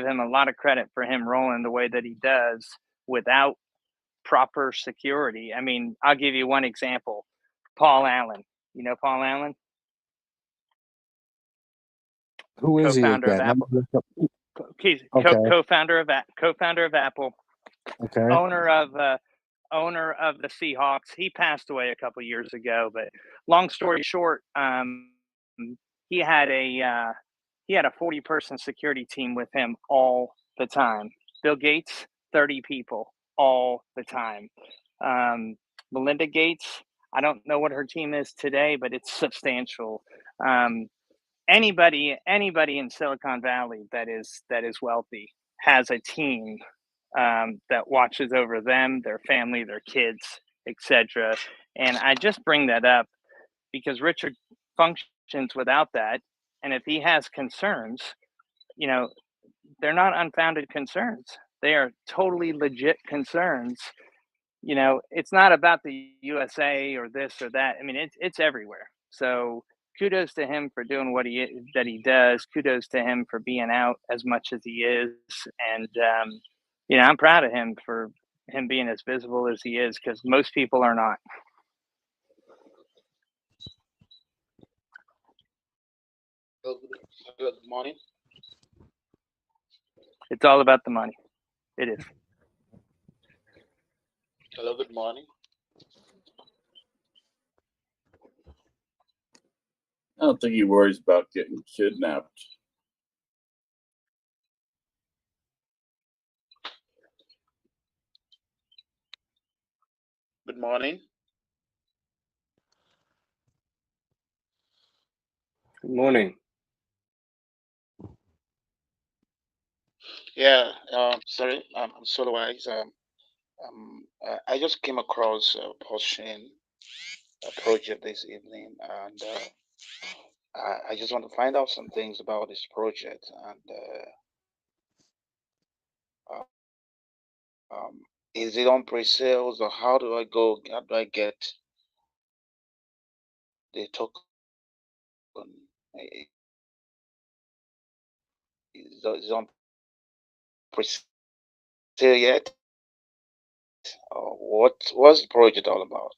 him a lot of credit for him rolling the way that he does without proper security. I mean, I'll give you one example. Paul Allen. You know Paul Allen? Who is he Co-founder of again? Apple. He's Okay. co-founder of Apple. Okay. Owner of the Seahawks. He passed away a couple years ago, but long story short, he had a 40-person security team with him all the time. Bill Gates, 30 people all the time. Melinda Gates, I don't know what her team is today, but it's substantial. Anybody in Silicon Valley that is wealthy has a team that watches over them, their family, their kids, etc. And I just bring that up because Richard functions without that. And if he has concerns, you know, they're not unfounded concerns. They are totally legit concerns. You know, it's not about the USA or this or that. I mean, it's everywhere. So kudos to him for doing what he does. Kudos to him for being out as much as he is. And, you know, I'm proud of him for him being as visible as he is, because most people are not. Good morning. It's all about the money. It is. Hello, good morning. I don't think he worries about getting kidnapped. Good morning. Good morning. Yeah, sorry, I'm Solowise. I just came across Pulsechain project this evening, and I just want to find out some things about this project. And is it on pre-sales, or how do I go? How do I get the token? Is it on pre-sale yet? What's the project all about?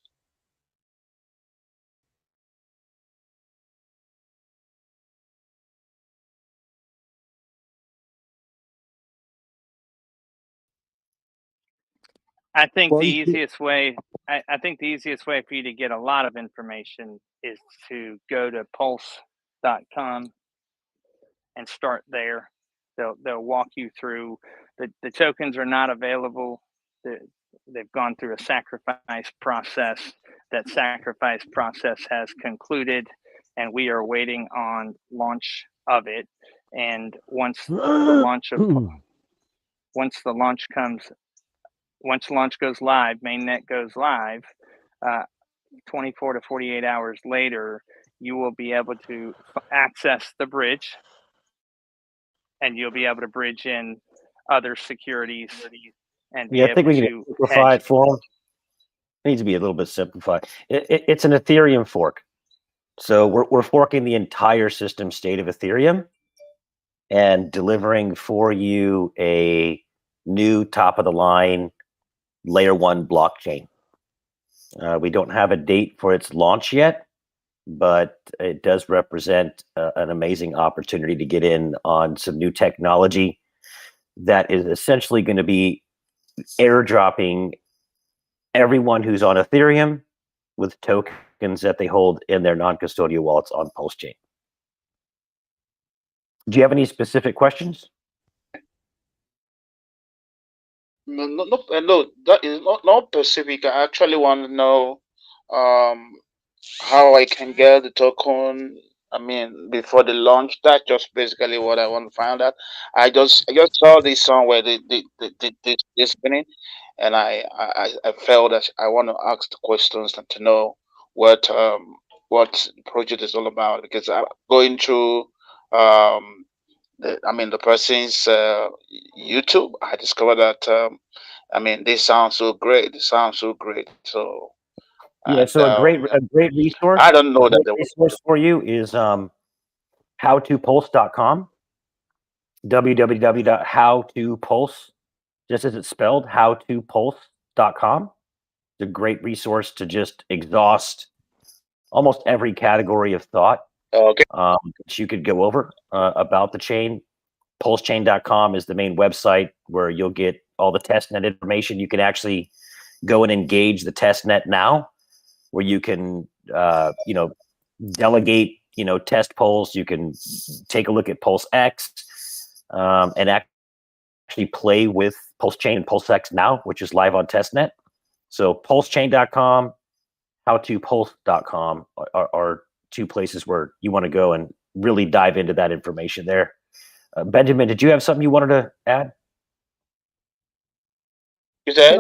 I think the easiest way for you to get a lot of information is to go to pulse.com and start there. They'll walk you through. The tokens are not available. They've gone through a sacrifice process. That sacrifice process has concluded, and we are waiting on launch of it. And once the launch goes live, mainnet goes live, 24 to 48 hours later, you will be able to access the bridge, and you'll be able to bridge in other securities and be I think able we can to simplify hedge. it for them. It needs to be a little bit simplified. It's an Ethereum fork. So we're forking the entire system state of Ethereum and delivering for you a new top-of-the-line layer 1 blockchain. We don't have a date for its launch yet, but it does represent an amazing opportunity to get in on some new technology that is essentially going to be airdropping everyone who's on Ethereum with tokens that they hold in their non-custodial wallets on Pulsechain. Do you have any specific questions? No, that is not specific. I actually want to know how I can get the token. I mean, before the launch. That's just basically what I want to find out. I just saw this somewhere this minute, and I felt that I want to ask the questions and to know what the project is all about, because I'm going through the person's YouTube. I discovered that they sound so great. They sound so great. So yeah, so a great resource. I don't know that resource for you is howtopulse.com. www.howtopulse, just as it's spelled, howtopulse.com. It's a great resource to just exhaust almost every category of thought Okay. that you could go over about the chain. Pulsechain.com is the main website where you'll get all the testnet information. You can actually go and engage the testnet now, where you can, delegate, test polls. You can take a look at PulseX and actually play with Pulsechain and PulseX now, which is live on testnet. So pulsechain.com, howtopulse.com are two places where you want to go and really dive into that information there. Benjamin, did you have something you wanted to add? You said?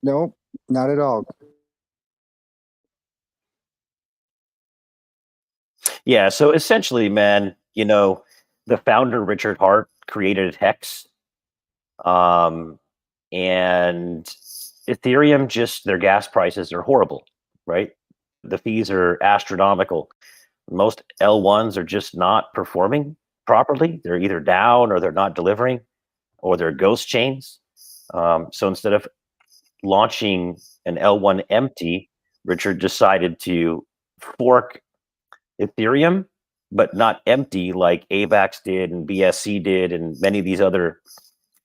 No, not at all. Yeah, so essentially, man, the founder, Richard Hart, created HEX. And Ethereum, just their gas prices are horrible, right? The fees are astronomical. Most L1s are just not performing properly. They're either down or they're not delivering, or they're ghost chains. So instead of launching an L1 empty, Richard decided to fork Ethereum, but not empty like AVAX did and BSC did and many of these other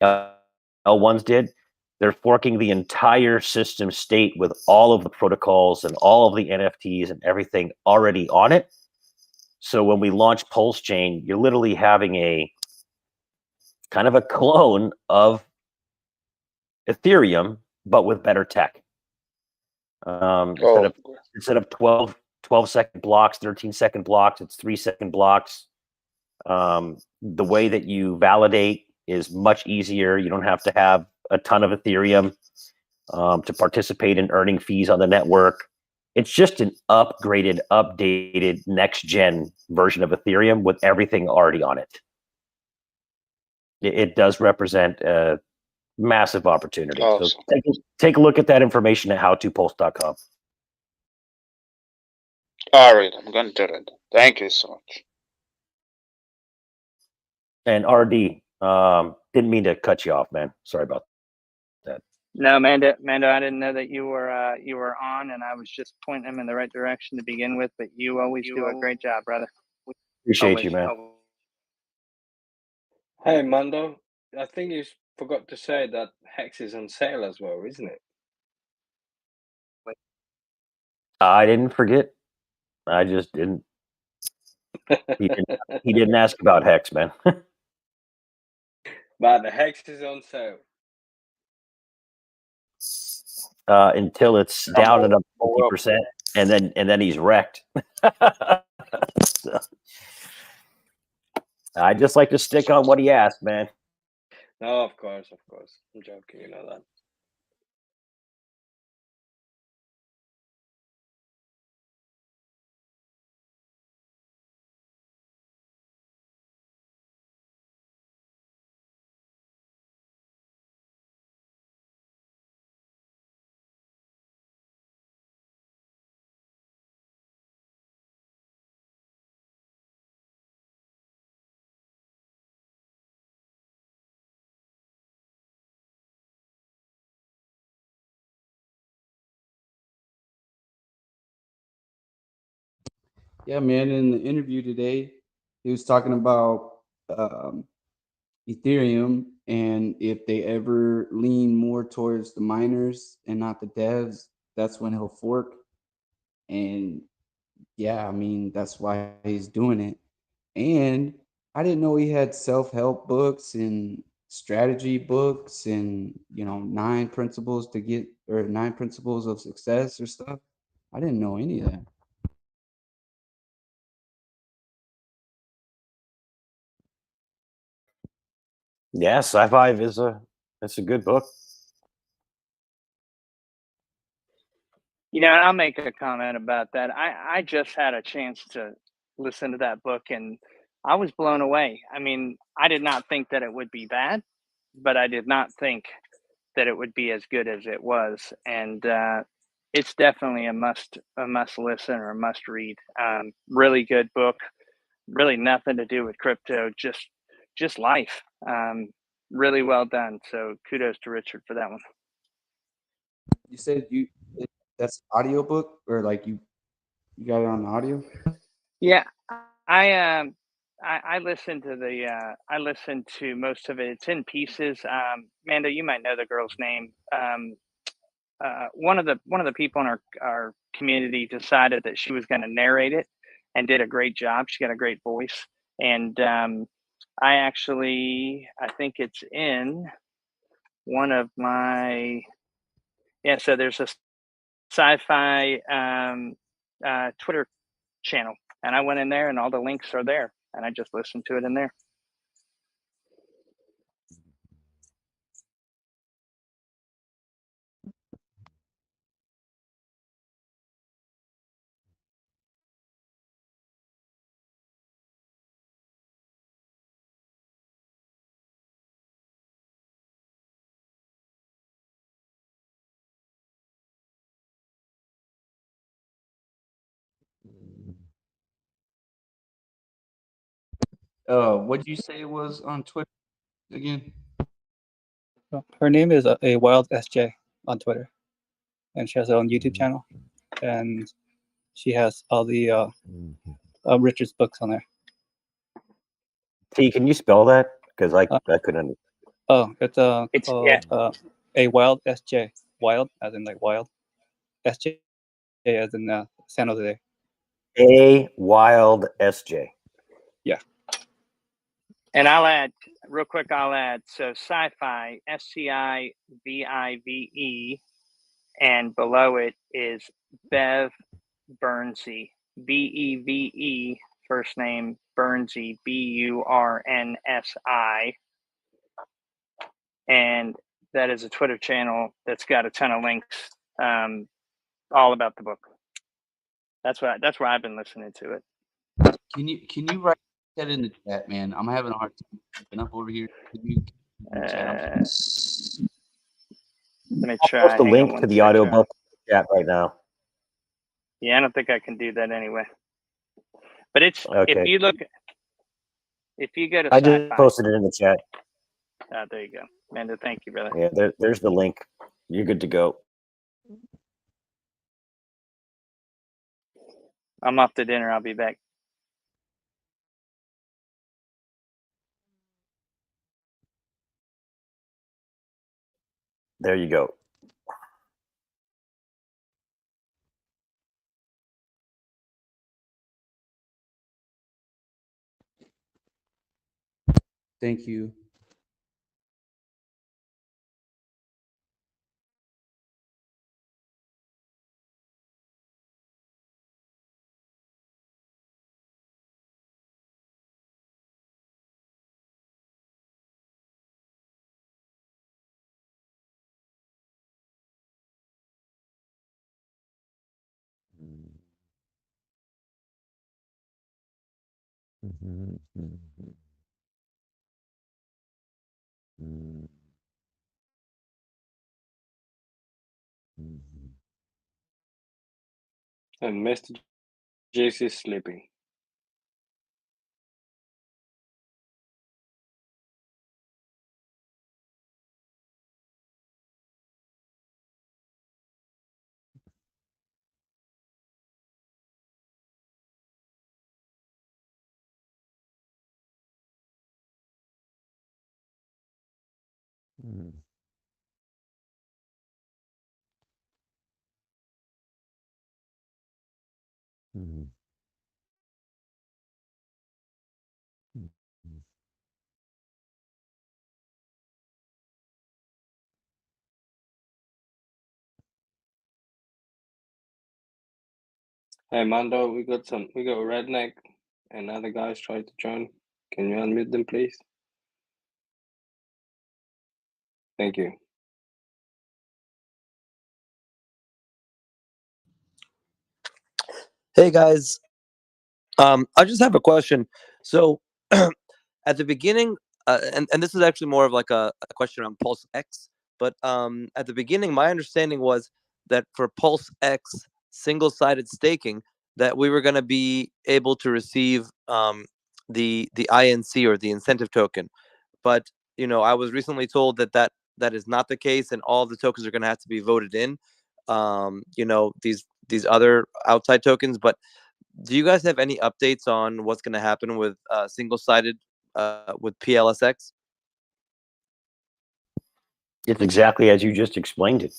L1s did. They're forking the entire system state with all of the protocols and all of the NFTs and everything already on it. So when we launch Pulsechain, you're literally having a kind of a clone of Ethereum, but with better tech. Instead of 12-second blocks, 13-second blocks, it's 3-second blocks. The way that you validate is much easier. You don't have to have a ton of Ethereum to participate in earning fees on the network. It's just an upgraded, updated, next-gen version of Ethereum with everything already on it. It does represent a massive opportunity. Awesome. So take a look at that information at howtopulse.com. All right, I'm going to do that. Thank you so much. And RD, didn't mean to cut you off, man. Sorry about that. No, Mando, I didn't know that you were on, and I was just pointing him in the right direction to begin with. But you always do a great job, brother. Appreciate you, man. Hey, Mando, I think you forgot to say that Hex is on sale as well, isn't it? I didn't forget. I just didn't. He didn't ask about Hex, man. But the Hex is on sale. Until it's down at 50%, and then he's wrecked. So, I just like to stick on what he asked, man. No, of course. I'm joking, you know that. Yeah, man. In the interview today, he was talking about Ethereum, and if they ever lean more towards the miners and not the devs, that's when he'll fork. And yeah, I mean, that's why he's doing it. And I didn't know he had self-help books and strategy books and 9 principles of success or stuff. I didn't know any of that. Yeah, Sci-Fi it's a good book. I'll make a comment about that. I just had a chance to listen to that book, and I was blown away. I mean, I did not think that it would be bad, but I did not think that it would be as good as it was. And it's definitely a must listen or a must read. Really good book. Really nothing to do with crypto. Just just life. Really well done. So kudos to Richard for that one. You said that's audiobook, or like you got it on audio? Yeah, I listened to I listened to most of it. It's in pieces. Mando, you might know the girl's name. One of the people in our community decided that she was going to narrate it, and did a great job. She got a great voice, and I think it's in one of my So there's a sci-fi Twitter channel, and I went in there, and all the links are there, and I just listened to it in there. What'd you say it was on Twitter again? Her name is a Wild SJ on Twitter, and she has her own YouTube channel, and she has all the Richard's books on there. T, can you spell that? Because I couldn't. Oh, it's It's a Wild SJ, wild as in like wild, SJ as in San Jose. A Wild SJ. Yeah. And I'll add real quick. So sci-fi, SCIVIVE, and below it is Bev Bernsey, BEVE, first name Bernsey, BURNSI, and that is a Twitter channel that's got a ton of links, all about the book. That's where I've been listening to it. Can you write that in the chat, man? I'm having a hard time keeping up over here. Can you Let me I'll try. post a link to the audiobook chat right now. Yeah, I don't think I can do that anyway. But it's Okay. if you go to I sci-fi. just posted it in the chat. There you go, Amanda. Thank you, brother. Yeah, there's the link. You're good to go. I'm off to dinner. I'll be back. There you go. Thank you. And Mr. JC is sleeping. Hey Mando, we got Redneck and other guys try to join. Can you unmute them, please? Thank you. Hey guys, I just have a question. So at the beginning, and this is actually more of like a question on PulseX, but at the beginning, my understanding was that for PulseX single-sided staking, that we were going to be able to receive the INC or the incentive token. But I was recently told that is not the case, and all the tokens are going to have to be voted in. These other outside tokens. But do you guys have any updates on what's going to happen with single-sided with PLSX? It's exactly as you just explained it.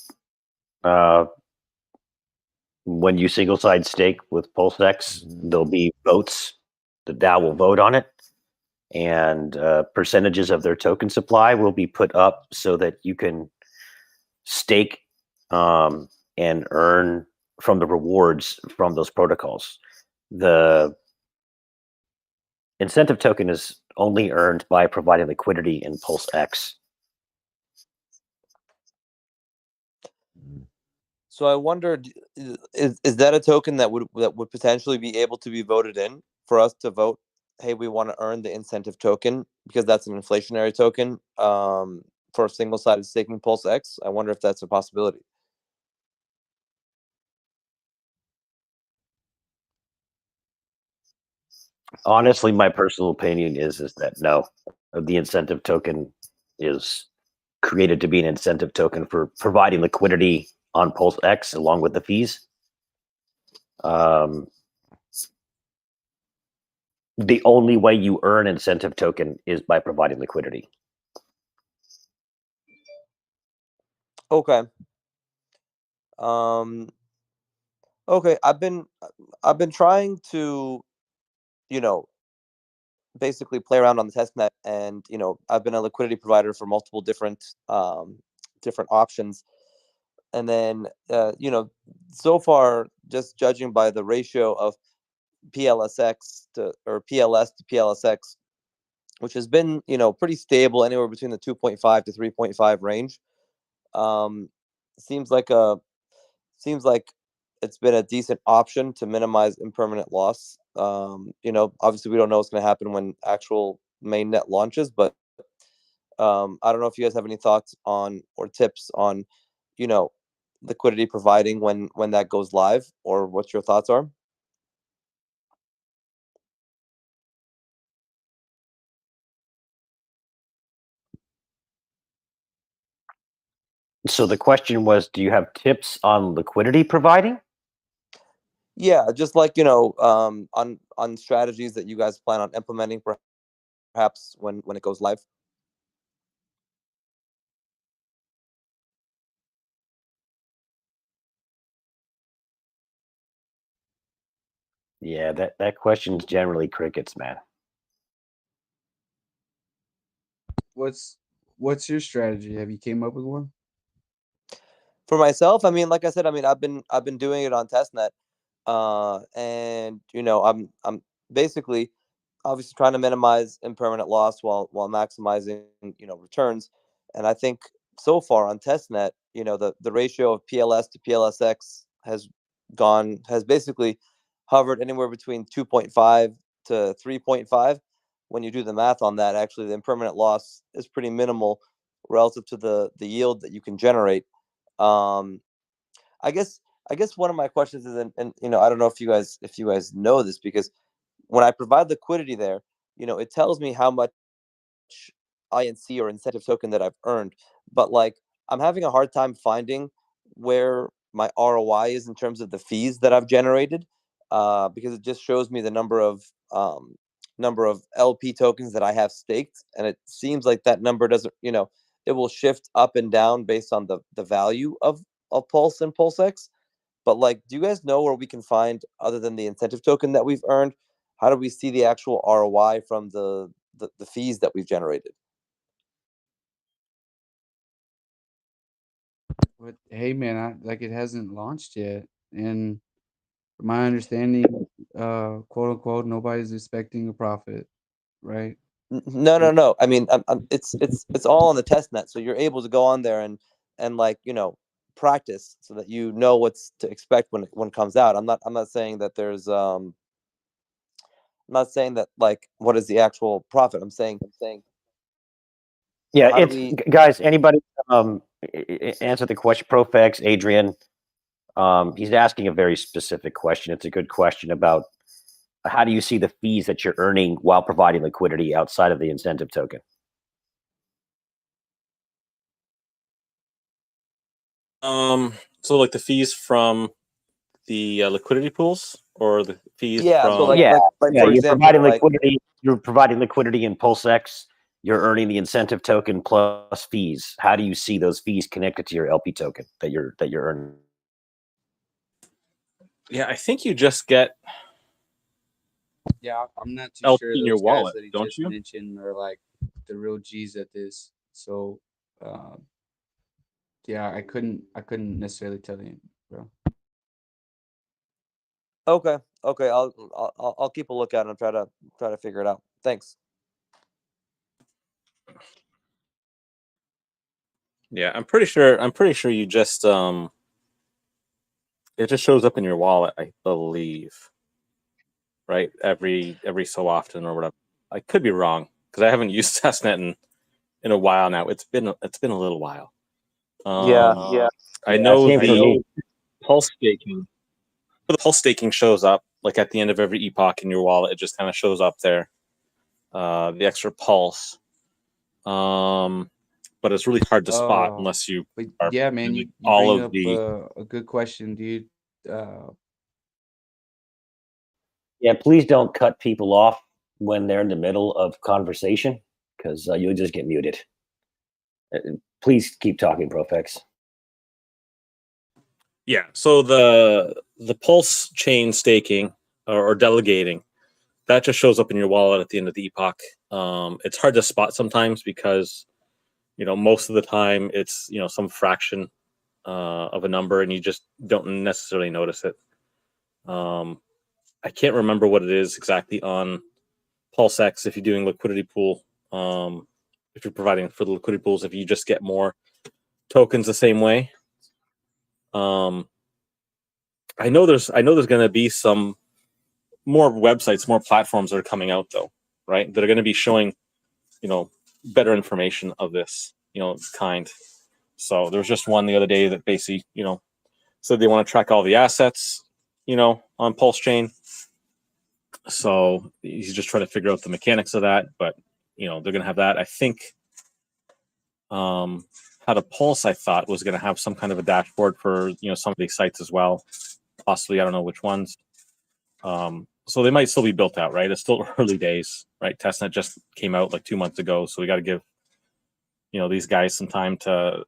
When you single-side stake with PulseX, there'll be votes. The DAO will vote on it, and percentages of their token supply will be put up so that you can stake and earn from the rewards from those protocols. The incentive token is only earned by providing liquidity in PulseX. So I wondered, is that a token that would potentially be able to be voted in for us to vote? Hey, we want to earn the incentive token because that's an inflationary token for single-sided staking PulseX. I wonder if that's a possibility. Honestly, my personal opinion is that no, the incentive token is created to be an incentive token for providing liquidity on PulseX along with the fees. The only way you earn incentive token is by providing liquidity. Okay. Okay, I've been trying to, basically play around on the testnet, and I've been a liquidity provider for multiple different options, and then so far, just judging by the ratio of PLSX or PLS to PLSX, which has been pretty stable, anywhere between the 2.5 to 3.5 range. Seems like it's been a decent option to minimize impermanent loss. Obviously we don't know what's going to happen when actual mainnet launches, but I don't know if you guys have any thoughts on or tips on, liquidity providing when that goes live, or what your thoughts are. So the question was, do you have tips on liquidity providing? Yeah, just like on strategies that you guys plan on implementing, perhaps when it goes live. Yeah, that question's generally crickets, man. What's your strategy? Have you came up with one? For myself, I mean, like I said, I mean, I've been doing it on testnet, and I'm basically obviously trying to minimize impermanent loss while maximizing returns. And I think so far on testnet, the ratio of PLS to PLSX has basically hovered anywhere between 2.5 to 3.5. When you do the math on that, actually the impermanent loss is pretty minimal relative to the yield that you can generate. I guess one of my questions is, and I don't know if you guys know this, because when I provide liquidity there, it tells me how much INC or incentive token that I've earned. But like, I'm having a hard time finding where my ROI is in terms of the fees that I've generated, because it just shows me the number of LP tokens that I have staked, and it seems like that number doesn't, it will shift up and down based on the value of Pulse and PulseX. But like, do you guys know where we can find, other than the incentive token that we've earned, how do we see the actual ROI from the fees that we've generated? But hey, man, it hasn't launched yet, and from my understanding, quote unquote, nobody's expecting a profit, right? No. I mean, it's all on the test net, so you're able to go on there and like practice so that you know what's to expect when it comes out. I'm not saying that there's I'm not saying that like what is the actual profit. I'm saying Yeah, how do it's we guys. Anybody answer the question? Profex, Adrian. He's asking a very specific question. It's a good question about how do you see the fees that you're earning while providing liquidity outside of the incentive token? So like the fees from the liquidity pools, or the fees Yeah. from? So like for you're example, providing like, liquidity. You're providing liquidity in PulseX. You're earning the incentive token plus fees. How do you see those fees connected to your LP token that you're earning? Yeah, I think you just get Yeah, I'm not too LP sure in your those guys wallet, that he don't just you? mentioned are like the real G's at this. So, yeah, I couldn't necessarily tell you, bro. okay, I'll keep a look at it and try to figure it out. Thanks. Yeah, I'm pretty sure you just it just shows up in your wallet, I believe. Right? Every so often or whatever. I could be wrong because I haven't used testnet in a while now. It's been a little while. Yeah. I know Same for me. pulse staking. The pulse staking shows up like at the end of every epoch in your wallet. It just kind of shows up there. The extra pulse. But it's really hard to spot unless you But are yeah, man, you all bring of up the. a good question, dude. Yeah, please don't cut people off when they're in the middle of conversation, because you'll just get muted. Please keep talking, PulseX. Yeah, so the Pulsechain staking or delegating, that just shows up in your wallet at the end of the epoch. It's hard to spot sometimes because most of the time it's some fraction of a number, and you just don't necessarily notice it. I can't remember what it is exactly on PulseX if you're doing liquidity pool. If you're providing for the liquidity pools, if you just get more tokens the same way. I know there's going to be some more websites, more platforms that are coming out though, right? That are going to be showing, better information of this, kind. So there was just one the other day that basically, said they want to track all the assets, on Pulsechain. So he's just trying to figure out the mechanics of that, but they're going to have that. I think How to Pulse, I thought, was going to have some kind of a dashboard for some of these sites as well. Possibly, I don't know which ones. So they might still be built out, right? It's still early days, right? Testnet just came out like 2 months ago, so we got to give these guys some time to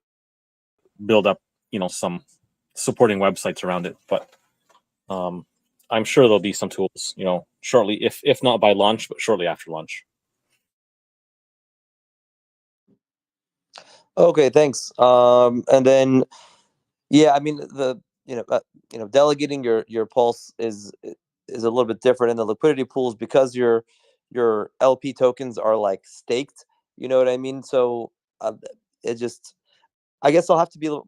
build up some supporting websites around it. But I'm sure there'll be some tools shortly, if not by launch, but shortly after launch. Okay, thanks. And then, yeah, I mean delegating your pulse is a little bit different in the liquidity pools because your LP tokens are like staked. You know what I mean? So it just, I guess I'll have to be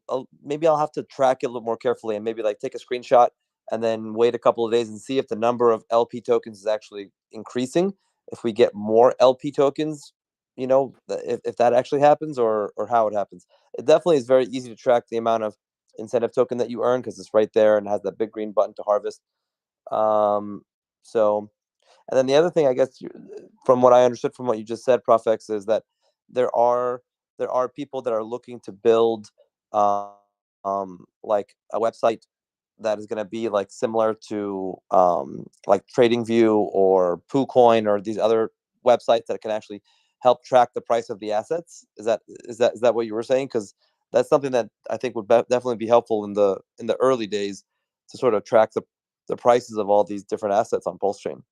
maybe I'll have to track it a little more carefully and maybe like take a screenshot and then wait a couple of days and see if the number of LP tokens is actually increasing. If we get more LP tokens, if that actually happens or how it happens. It definitely is very easy to track the amount of incentive token that you earn because it's right there and has that big green button to harvest. So, and then the other thing, I guess, from what I understood from what you just said, ProfX, is that there are people that are looking to build like a website that is going to be like similar to like TradingView or PooCoin or these other websites that can actually help track the price of the assets. Is that what you were saying? Because that's something that I think would definitely be helpful in the early days to sort of track the prices of all these different assets on Pulsechain.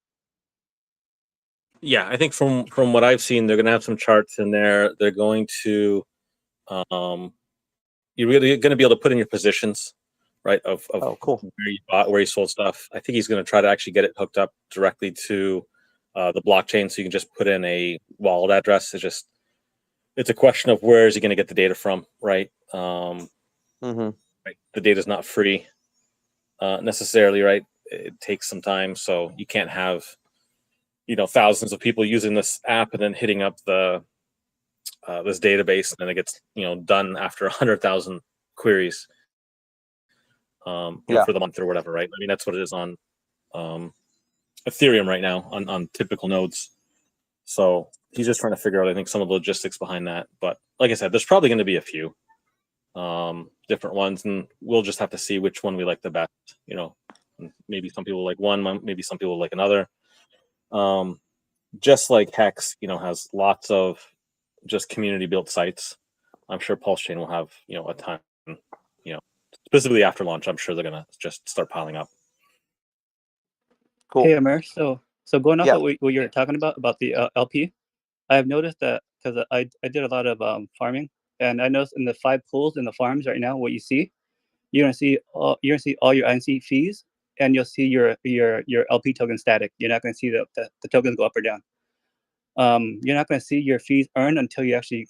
Yeah, I think from what I've seen, they're going to have some charts in there. They're going to, you're really going to be able to put in your positions, right? Of cool. Where you bought, where you sold stuff. I think he's going to try to actually get it hooked up directly to the blockchain, so you can just put in a wallet address. It's a question of where is he going to get the data from, right? Right? The data is not free necessarily, right? It takes some time, so you can't have thousands of people using this app and then hitting up the this database, and then it gets done after 100,000 queries for the month or whatever, right? I mean, that's what it is on Ethereum right now on typical nodes. So he's just trying to figure out, I think, some of the logistics behind that. But like I said, there's probably going to be a few different ones, and we'll just have to see which one we like the best. Maybe some people like one, maybe some people like another. Just like Hex, has lots of just community built sites. I'm sure Pulsechain will have, a ton, specifically after launch. I'm sure they're going to just start piling up. Cool. Hey, Amir. So going off Yeah. of what you're talking about the LP, I've noticed that because I did a lot of farming, and I noticed in the 5 pools in the farms right now, what you're gonna see all your INC fees, and you'll see your LP token static. You're not gonna see the tokens go up or down. You're not gonna see your fees earned until you actually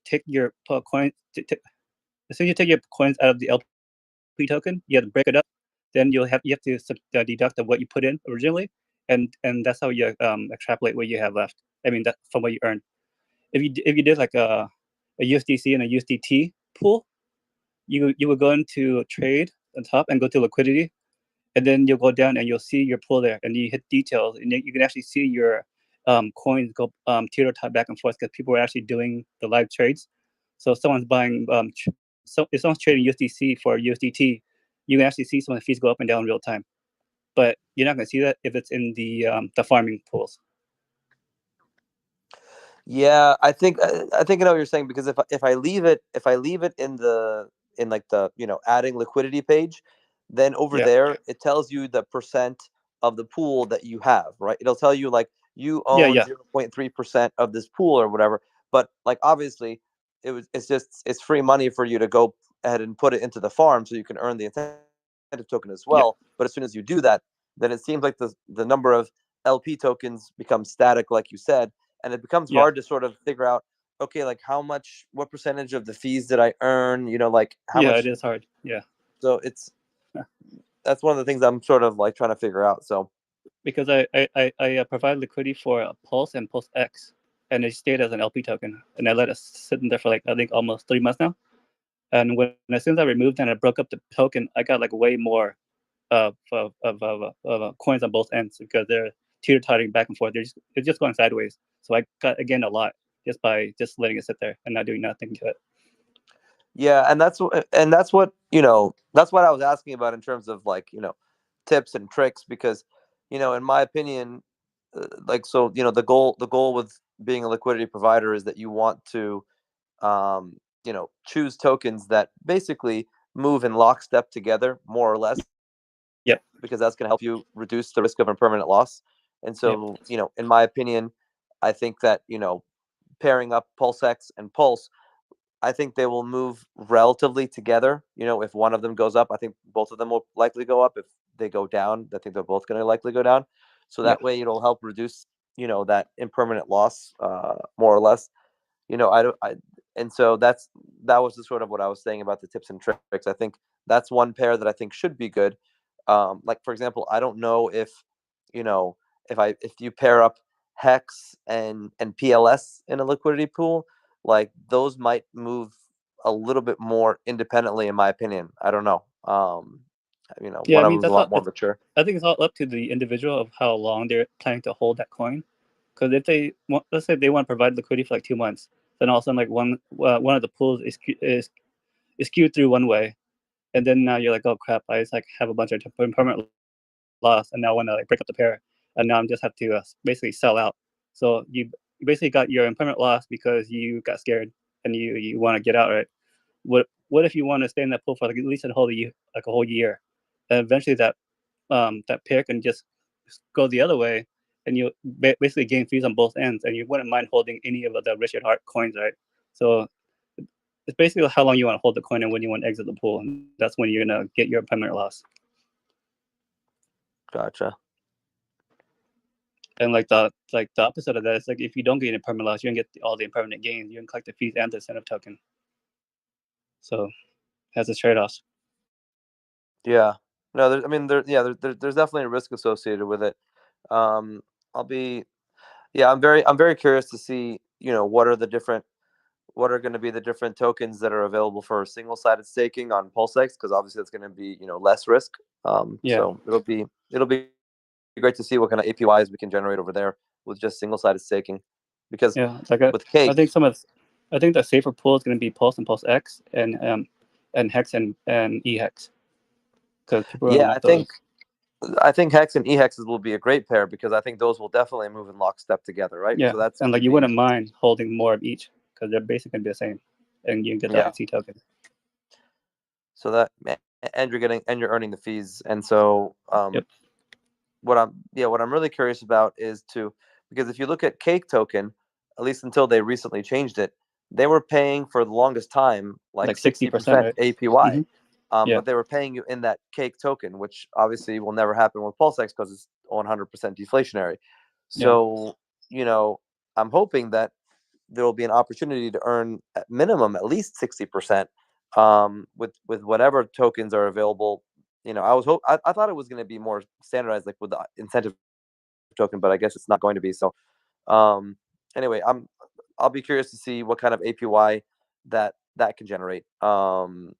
take your coins. So you take your coins out of the LP token. You have to break it up. Then you have to deduct what you put in originally, and that's how you extrapolate what you have left. I mean, that from what you earned. If you did like a USDC and a USDT pool, you would go into trade on top and go to liquidity, and then you'll go down and you'll see your pool there, and you hit details, and you can actually see your coins go teeter tot back and forth because people are actually doing the live trades. So if someone's buying, so if someone's trading USDC for USDT, you can actually see some of the fees go up and down in real time. But you're not going to see that if it's in the farming pools. Yeah, I think I know what you're saying, because if I leave it in the adding liquidity page, then over there it tells you the percent of the pool that you have, right? It'll tell you like you own 0.3% of this pool or whatever. But like obviously it's free money for you to go ahead and put it into the farm so you can earn the incentive token as well. But as soon as you do that, then it seems like the number of LP tokens becomes static, like you said. And it becomes hard to sort of figure out, okay, like what percentage of the fees did I earn? Like how much? Yeah, it is hard. Yeah. So that's one of the things I'm sort of like trying to figure out. So because I provide liquidity for Pulse and PulseX, and it stayed as an LP token, and I let it sit in there for like I think almost 3 months now. And as soon as I removed and I broke up the token, I got like way more of coins on both ends because they're teeter-totting back and forth. It's just going sideways. So I got again a lot just by just letting it sit there and not doing nothing to it. Yeah, and that's what that's what I was asking about in terms of like tips and tricks, because in my opinion, the goal with being a liquidity provider is that you want to choose tokens that basically move in lockstep together, more or less. Yep. Because that's going to help you reduce the risk of impermanent loss. And so, in my opinion, I think that, pairing up PulseX and Pulse, I think they will move relatively together. If one of them goes up, I think both of them will likely go up. If they go down, I think they're both going to likely go down. So that way it'll help reduce, that impermanent loss, more or less. And so that was the sort of what I was saying about the tips and tricks. I think that's one pair that I think should be good. Like for example, I don't know if if you pair up Hex and PLS in a liquidity pool, like those might move a little bit more independently, in my opinion. I don't know. One of them's a lot more mature. I think it's all up to the individual of how long they're planning to hold that coin. Because if they want, let's say they want to provide liquidity for like 2 months, then all of a sudden like one of the pools is skewed through one way, and then now you're like, oh crap, I just like have a bunch of permanent loss, and now I want to like break up the pair, and now I'm just have to basically sell out. So you basically got your impermanent loss because you got scared and you want to get out, right? What if you want to stay in that pool for like at least a whole year, and eventually that pair can just go the other way, and you basically gain fees on both ends, and you wouldn't mind holding any of the Richard Hart coins, right? So it's basically how long you want to hold the coin and when you want to exit the pool, and that's when you're gonna get your permanent loss. Gotcha. And like the opposite of that is like if you don't get any permanent loss, you're gonna get all the impermanent gains. You're gonna collect the fees and the incentive token. So it has its trade-offs. Yeah. No, there's definitely a risk associated with it. I'm very curious to see, what are going to be the different tokens that are available for single-sided staking on PulseX, because obviously it's going to be, less risk. So it'll be great to see what kind of APYs we can generate over there with just single-sided staking. Because Yeah, with Cake, I think the safer pool is going to be Pulse and PulseX and Hex and EHEX, because people yeah, want those. I think Hex and EHEXs will be a great pair because I think those will definitely move in lockstep together, right? Yeah, So that's and like you wouldn't mind holding more of each because they're basically gonna be the same, and you can get the IC token. So that and you're earning the fees, and so what I'm really curious about is because if you look at Cake token, at least until they recently changed it, they were paying for the longest time like 60% right? APY. Yeah. But they were paying you in that Cake token, which obviously will never happen with PulseX because it's 100% deflationary. So, I'm hoping that there will be an opportunity to earn at minimum at least 60% with whatever tokens are available. I thought it was going to be more standardized, like with the incentive token, but I guess it's not going to be. So, anyway, I'll be curious to see what kind of APY that can generate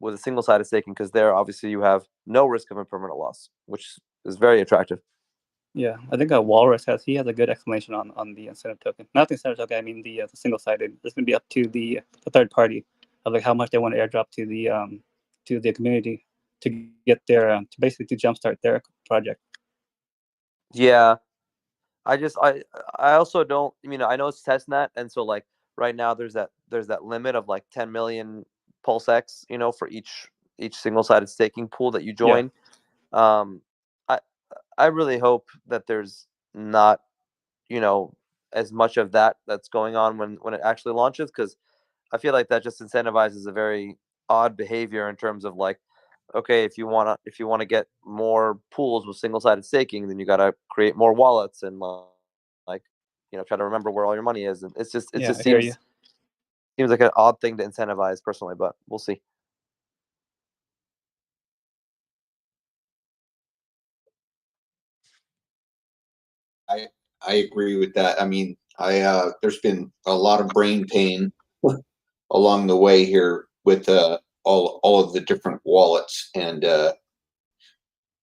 with a single-sided staking, because there obviously you have no risk of impermanent loss, which is very attractive. Yeah, I think Walrus has a good explanation on the incentive token. Not the incentive token, I mean the single-sided. It's going to be up to the third party of like how much they want to airdrop to the community to get their to basically to jumpstart their project. Yeah, I also don't, I know it's testnet, and so like right now there's that limit of like 10 million PulseX, for each single-sided staking pool that you join. I really hope that there's not, as much of that's going on when it actually launches, because I feel like that just incentivizes a very odd behavior in terms of like, okay, if you want to get more pools with single-sided staking, then you got to create more wallets and like, try to remember where all your money is, and it just seems like an odd thing to incentivize personally, but we'll see. I agree with that. I mean, there's been a lot of brain pain along the way here with all of the different wallets and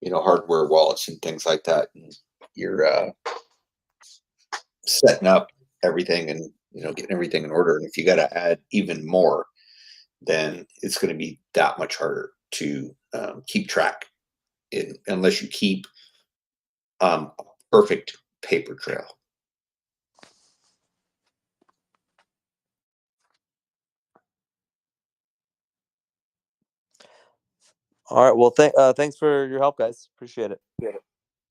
hardware wallets and things like that. And you're setting up everything and getting everything in order. And if you got to add even more, then it's going to be that much harder to keep track, unless you keep a perfect paper trail. All right. Well, thanks for your help, guys. Appreciate it.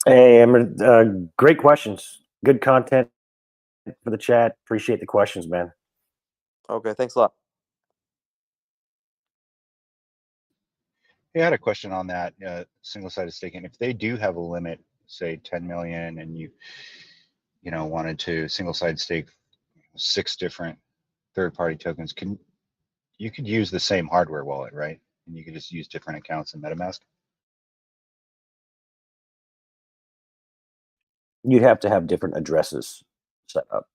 Hey, Emmer, great questions. Good content for the chat. Appreciate the questions, man. Okay, thanks a lot. Hey, I had a question on that single-sided staking. If they do have a limit, say 10 million, and you wanted to single-sided stake 6 different third-party tokens, you could use the same hardware wallet, right? And you could just use different accounts in MetaMask. You'd have to have different addresses set up.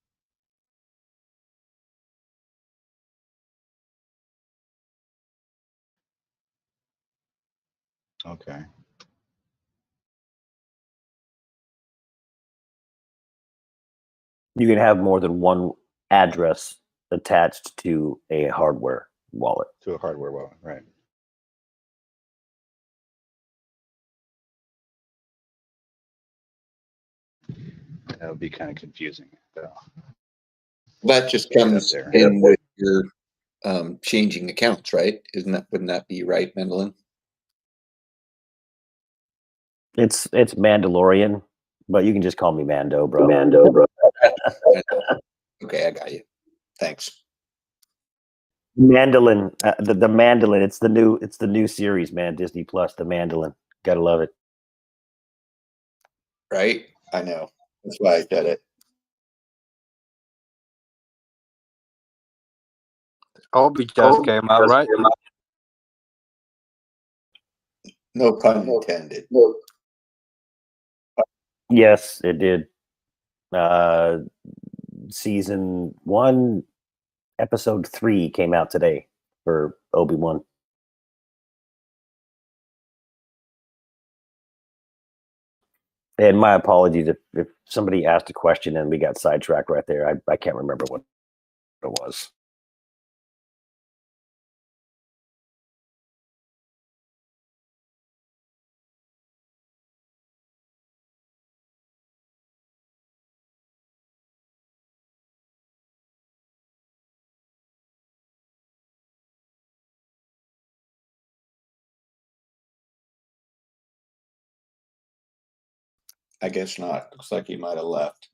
Okay. You can have more than one address attached to a hardware wallet. To a hardware wallet, right. That would be kind of confusing, though. That just comes in with your changing accounts, right? Wouldn't that be right, Mendelin? It's Mandalorian, but you can just call me Mando, bro. Okay, I got you. Thanks. Mandolin, the Mandolin. It's the new series, man. Disney Plus, the Mandolin. Gotta love it. Right? I know. That's why I said it. Obi just came out, right? No pun intended. Yes, it did. Season 1, episode 3 came out today for Obi-Wan. And my apologies if somebody asked a question and we got sidetracked right there. I can't remember what it was. I guess not. Looks like he might have left.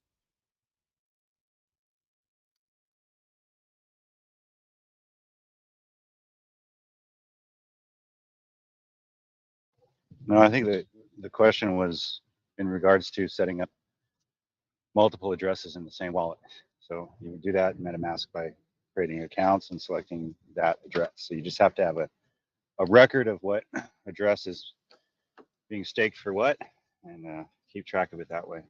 No, I think that the question was in regards to setting up multiple addresses in the same wallet. So you would do that in MetaMask by creating accounts and selecting that address. So you just have to have a record of what address is being staked for what, and keep track of it that way.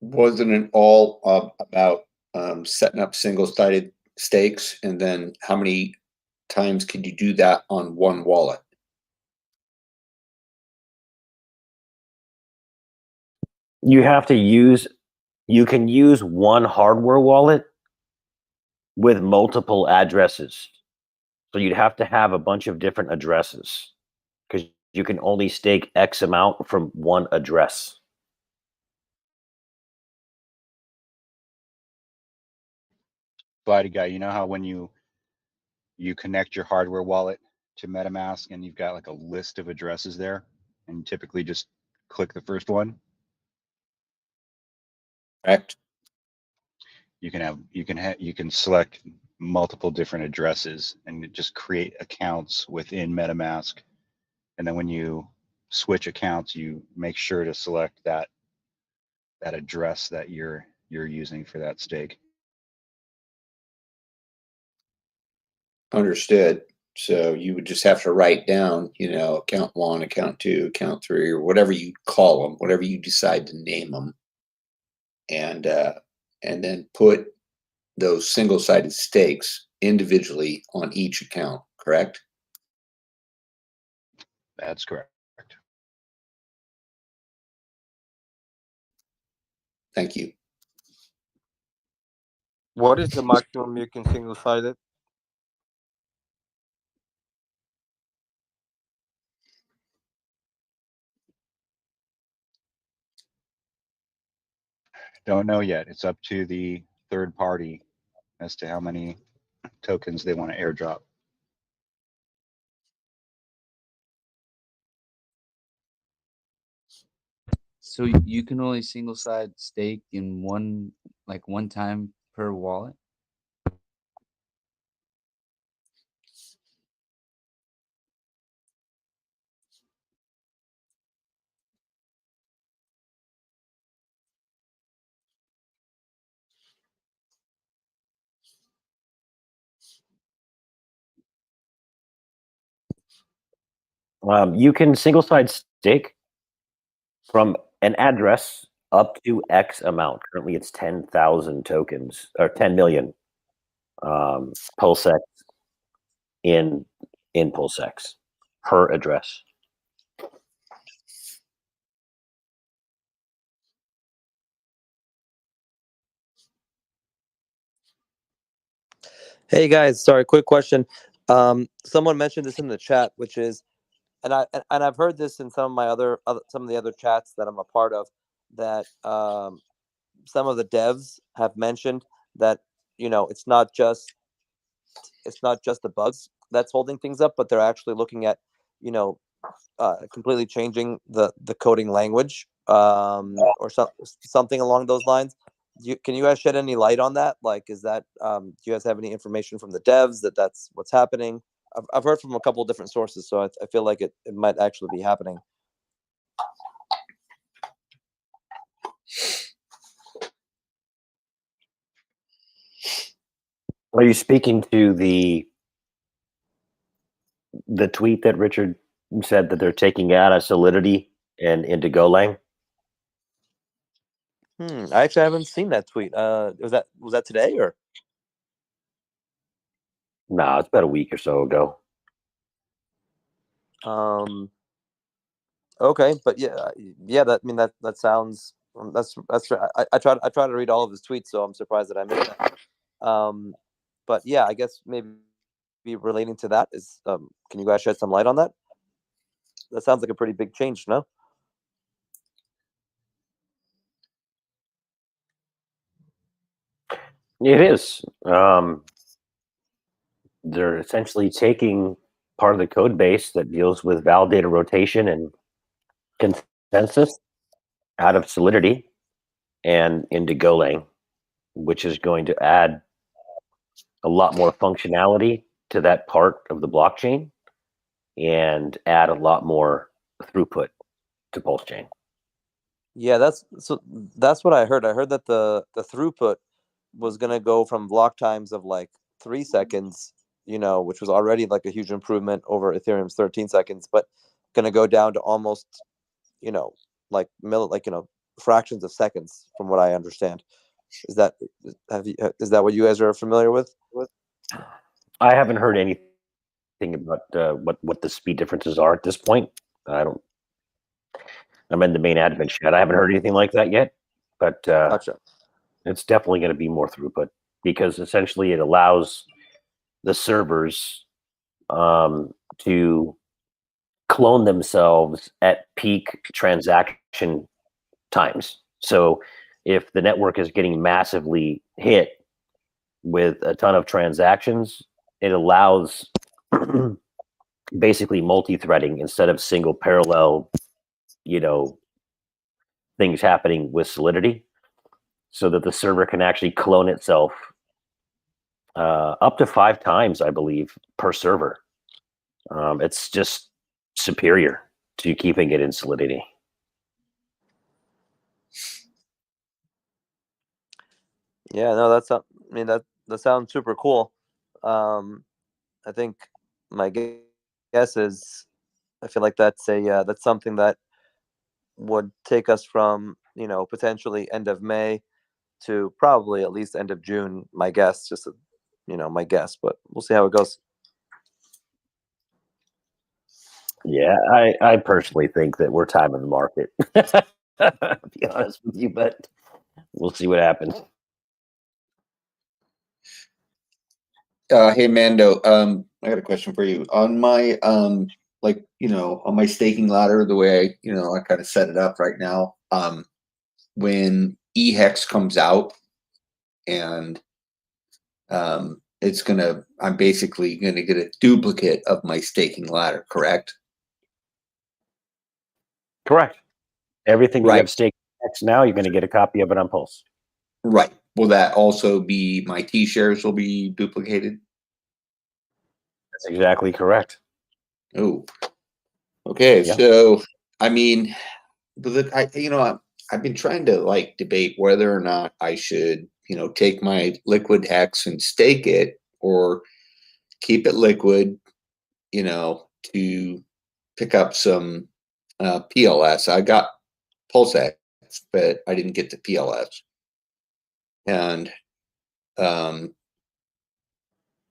Wasn't it all about setting up single-sided stakes, and then how many times could you do that on one wallet? You can use one hardware wallet with multiple addresses. So you'd have to have a bunch of different addresses because you can only stake X amount from one address. Flighty guy, you know how when you connect your hardware wallet to MetaMask and you've got like a list of addresses there, and you typically just click the first one? Correct. You can select multiple different addresses and just create accounts within MetaMask. And then when you switch accounts, you make sure to select that address that you're using for that stake. Understood. So you would just have to write down, account 1, account 2, account 3, or whatever you call them, whatever you decide to name them, and then put those single-sided stakes individually on each account. Correct? That's correct. Thank you. What is the maximum you can single sided? Don't know yet. It's up to the third party as to how many tokens they want to airdrop. So you can only single side stake in one time per wallet? You can single side stake from an address up to X amount. Currently, it's 10,000 tokens or 10 million PulseX in PulseX per address. Hey guys, sorry, quick question. Someone mentioned this in the chat, which is, and I've heard this in some of the other chats that I'm a part of, that some of the devs have mentioned that it's not just the bugs that's holding things up, but they're actually looking at completely changing the coding language or something along those lines. Can you guys shed any light on that? Like, is that do you guys have any information from the devs that that's what's happening? I've heard from a couple of different sources, so I feel like it might actually be happening. Are you speaking to the tweet that Richard said that they're taking out of Solidity and into Golang? I actually haven't seen that tweet. Was that today or? No, it's about a week or so ago. Okay, but yeah. That that sounds. That's I try to read all of his tweets, so I'm surprised that I missed that. But yeah, I guess maybe relating to that is, can you guys shed some light on that? That sounds like a pretty big change, no? It is. They're essentially taking part of the code base that deals with validator rotation and consensus out of Solidity and into Golang, which is going to add a lot more functionality to that part of the blockchain and add a lot more throughput to Pulsechain. Yeah, that's what I heard. I heard that the throughput was going to go from block times of like 3 seconds, which was already like a huge improvement over Ethereum's 13 seconds, but going to go down to almost, like fractions of seconds, from what I understand. Is that what you guys are familiar with? I haven't heard anything about what the speed differences are at this point. I'm in the main admin chat. I haven't heard anything like that yet, but Gotcha. It's definitely going to be more throughput because essentially it allows the servers to clone themselves at peak transaction times. So if the network is getting massively hit with a ton of transactions, it allows basically multi-threading instead of single parallel, things happening with Solidity, so that the server can actually clone itself up to 5 times, I believe, per server. It's just superior to keeping it in Solidity. Yeah, no, that sounds super cool. I think my guess is, I feel like that's something that would take us from potentially end of May to probably at least end of June. My guess, just my guess, but we'll see how it goes. Yeah, I personally think that we're timing the market. To be honest with you, but we'll see what happens. Hey Mando, I got a question for you. On my on my staking ladder, the way I kind of set it up right now, when HEX comes out and I'm basically gonna get a duplicate of my staking ladder, correct? Correct. Everything that you Right. have Stake HEX now, you're going to get a copy of it on Pulse. Right. Will that also be my T shares will be duplicated? That's exactly correct. Oh, okay. Yeah. So, I mean, but I've been trying to debate whether or not I should, take my liquid hex and stake it, or keep it liquid, to pick up some PLS. I got PulseX, but I didn't get the PLS. And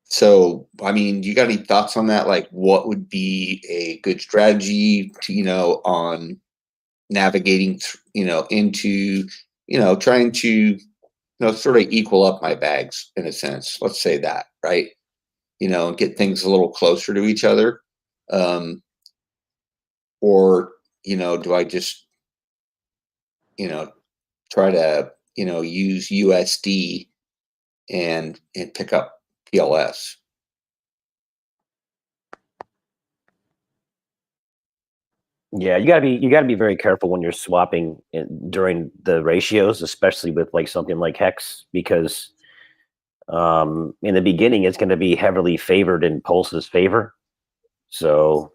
so, I mean, you got any thoughts on that? Like, what would be a good strategy to, on navigating, into, trying to, sort of equal up my bags in a sense. Let's say that, right? Get things a little closer to each other. Or, do I just, try to, use USD and pick up PLS? Yeah, you gotta be very careful when you're swapping during the ratios, especially with like something like Hex, because in the beginning it's going to be heavily favored in Pulse's favor. So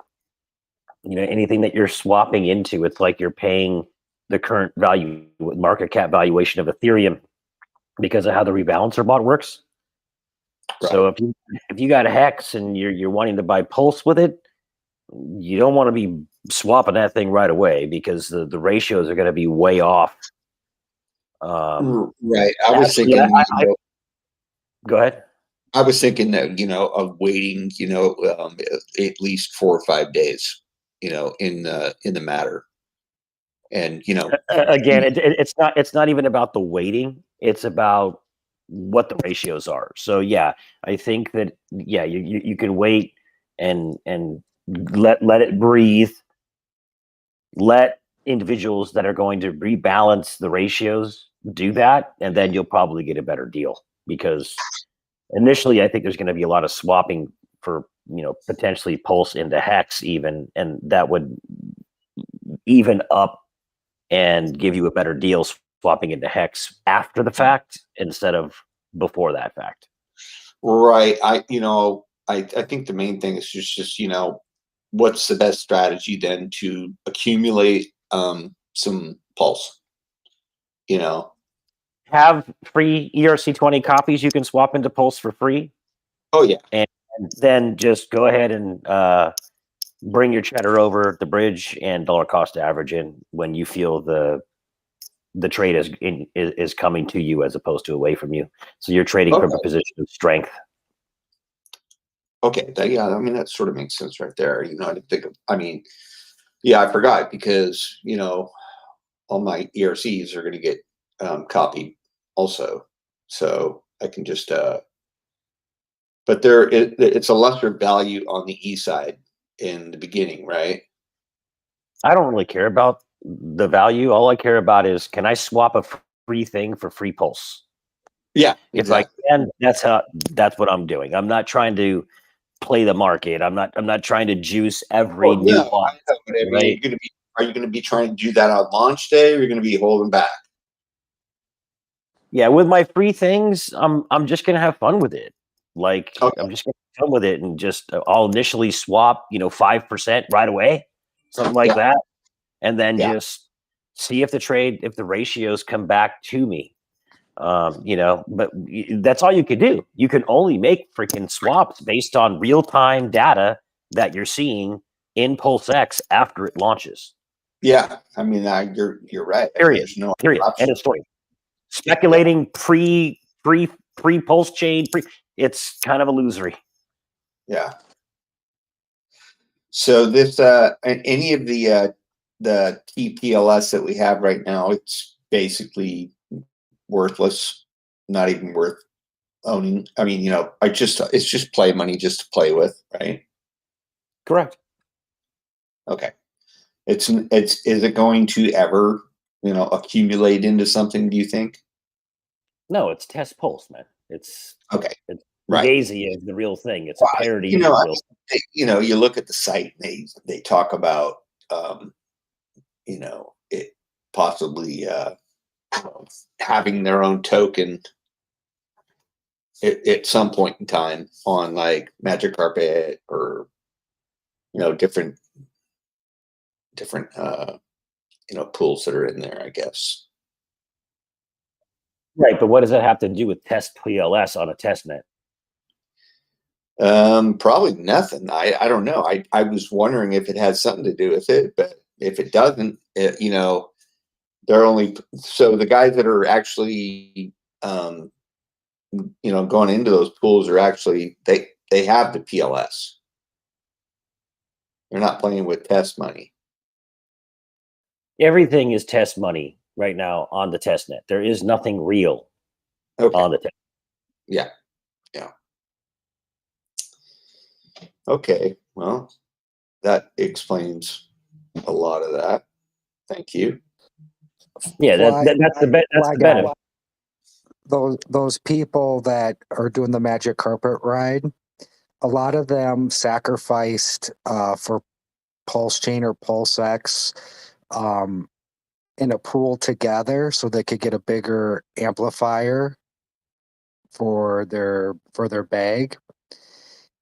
anything that you're swapping into, it's like you're paying the current value, market cap valuation of Ethereum, because of how the rebalancer bot works. Right. So if you got a Hex and you're wanting to buy Pulse with it, you don't want to be swapping that thing right away, because the ratios are going to be way off. Right. I was thinking. Go ahead. I was thinking that of waiting, at least 4 or 5 days, in the matter. And again, it's not even about the weighting. It's about what the ratios are. So yeah, I think that you can wait and let it breathe. Let individuals that are going to rebalance the ratios do that, and then you'll probably get a better deal, because initially I think there's going to be a lot of swapping for potentially Pulse into Hex even, and that would even up and give you a better deal swapping into Hex after the fact instead of before that fact. Right. I think the main thing is just what's the best strategy then to accumulate some Pulse. Have free ERC20 copies you can swap into Pulse for free. Oh yeah. And then just go ahead and bring your cheddar over the bridge and dollar cost average in when you feel the trade is coming to you as opposed to away from you. So you're trading from a position of strength. Okay. That sort of makes sense right there. I didn't think of, I forgot, because, all my ERCs are going to get copied also. So I can just, but it's a lesser value on the E side in the beginning, right? I don't really care about the value. All I care about is, can I swap a free thing for free Pulse? Yeah, exactly. If I can, that's what I'm doing. I'm not trying to play the market. I'm not trying to juice every new one. Right? Are you going to be trying to do that on launch day, or are you going to be holding back? Yeah, with my free things, I'm just going to have fun with it. Like, I'm just going to have fun with it, and just I'll initially swap 5% right away, something like that, and then just see if the ratios come back to me. But that's all you can do. You can only make freaking swaps based on real-time data that you're seeing in PulseX after it launches. Yeah, you're right. Period. Period. End of story. Speculating pre Pulsechain, it's kind of illusory. Yeah. So this any of the TPLS that we have right now, it's basically worthless, not even worth owning. It's just play money just to play with, right? Correct. Okay. Is it going to ever, accumulate into something, do you think? No, it's test Pulse, man. It's okay. It's right. Fugazi is the real thing. It's a parody of the real thing. You look at the site, and they talk about it possibly having their own token at some point in time on like Magic Carpet, or different pools that are in there, I guess. Right, but what does that have to do with test PLS on a test net? Probably nothing. I don't know. I was wondering if it had something to do with it, but if it doesn't, they're only, so the guys that are actually going into those pools are actually, they have the PLS. They're not playing with test money. Everything is test money right now on the test net. There is nothing real on the test. Yeah. Okay. Well, that explains a lot of that. Thank you. Yeah, that's the benefit. Those people that are doing the Magic Carpet ride, a lot of them sacrificed for Pulsechain or PulseX in a pool together so they could get a bigger amplifier for their bag.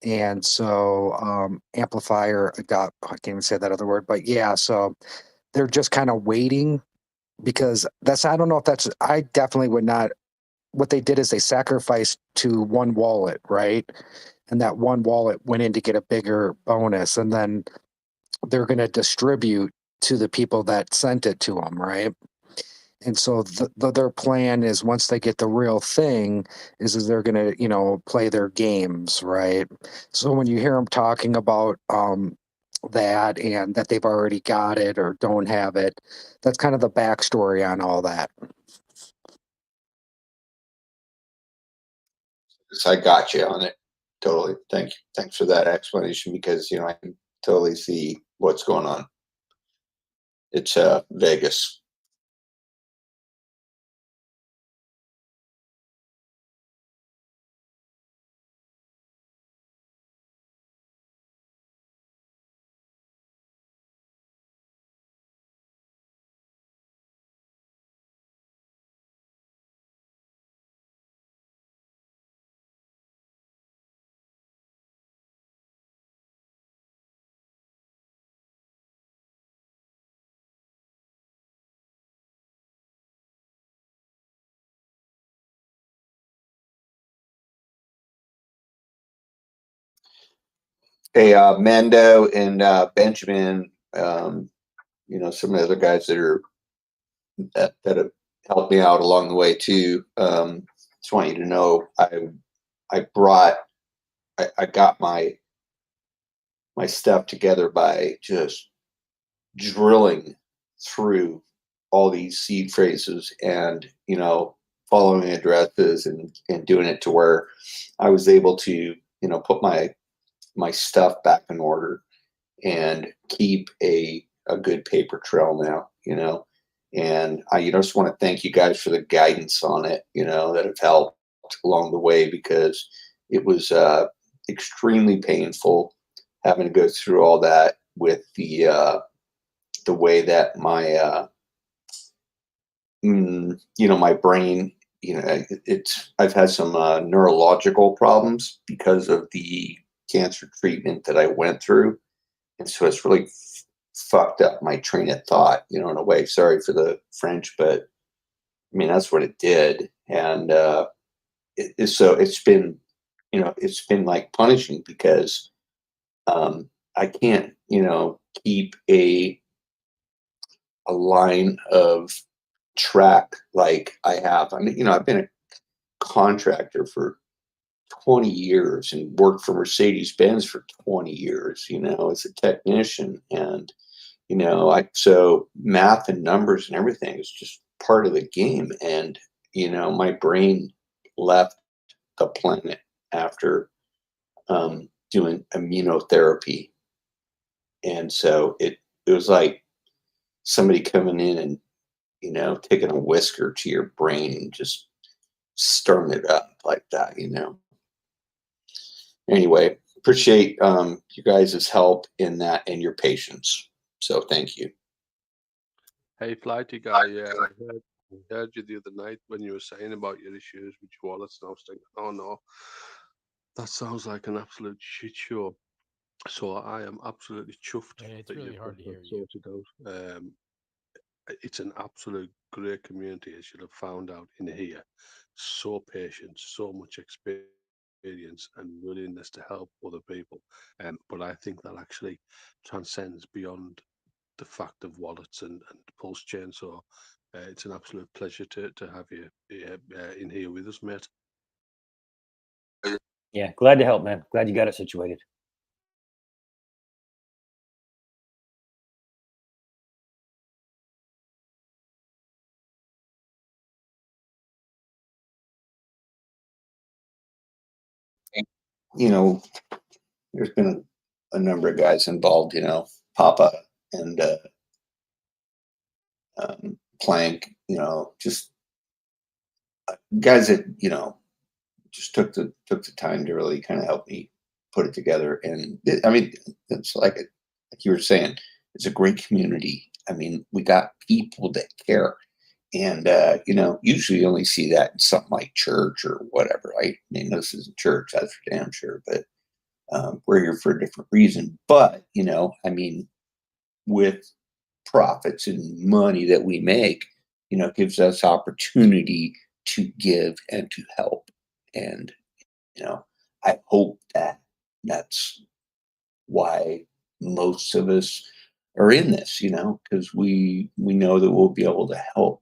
And so amplifier I can't even say that other word, but yeah, so they're just kind of waiting, because I don't know if that's, I definitely would not. What they did is they sacrificed to one wallet, right? And that one wallet went in to get a bigger bonus, and then they're going to distribute to the people that sent it to them, right? And so their plan is, once they get the real thing, is they're going to, play their games, right? So when you hear them talking about that and that they've already got it or don't have it. That's kind of the backstory on all that. So I got you on it. Totally. Thank you. Thanks for that explanation, because I can totally see what's going on. It's Vegas. Hey, Mando and Benjamin, some of the other guys that have helped me out along the way too. Just want you to know, I got my stuff together by just drilling through all these seed phrases and following addresses and doing it to where I was able to put my stuff back in order and keep a good paper trail now, and I just want to thank you guys for the guidance on it, that have helped along the way, because it was extremely painful having to go through all that with the way that my my brain, I've had some neurological problems because of the cancer treatment that I went through. And so it's really fucked up my train of thought, in a way. Sorry for the French, but I mean, that's what it did. And so it's been, it's been like punishing, because I can't, keep a line of track like I have. I mean, I've been a contractor for 20 years and worked for Mercedes-Benz for 20 years, as a technician. And, so math and numbers and everything is just part of the game. And, my brain left the planet after doing immunotherapy. And so it was like somebody coming in and, taking a whisker to your brain and just stirring it up like that, Anyway, appreciate you guys' help in that and your patience. So thank you. Hey, Flighty guy, yeah, I heard you the other night when you were saying about your issues with your wallets, and I was thinking, oh no, that sounds like an absolute shit show. So I am absolutely chuffed It's that really you've hard got to that hear you. sorted out. It's an absolute great community, as you'll have found out in here. So patient, so much experience and willingness to help other people. But I think that actually transcends beyond the fact of wallets and Pulsechain. So it's an absolute pleasure to have you in here with us, mate. Yeah, glad to help, man. Glad you got it situated. There's been a number of guys involved, Papa and Plank, just guys that, just took the time to really kind of help me put it together. And I mean, it's like you were saying, it's a great community. I mean, we got people that care. And, usually you only see that in something like church or whatever, right? I mean, this isn't church, that's for damn sure. But we're here for a different reason. But, I mean, with profits and money that we make, gives us opportunity to give and to help. And, I hope that that's why most of us are in this, because we know that we'll be able to help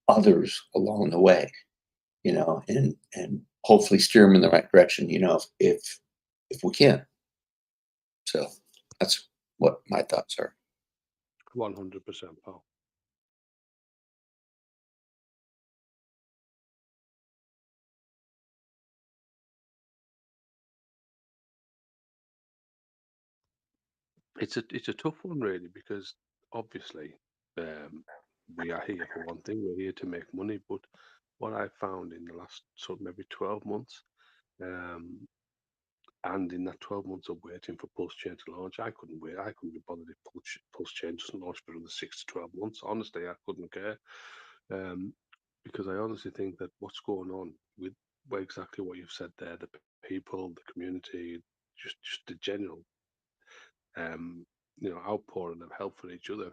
others along the way, and hopefully steer them in the right direction, if we can. So that's what my thoughts are. 100%, pal. It's a tough one, really, because obviously we are here for one thing. We're here to make money. But what I found in the last sort of maybe 12 months, and in that 12 months of waiting for Pulsechain to launch, I couldn't wait. I couldn't be bothered if Pulsechain doesn't launch for another 6 to 12 months. Honestly, I couldn't care. Because I honestly think that what's going on with exactly what you've said there, the people, the community, just the general outpouring of help for each other.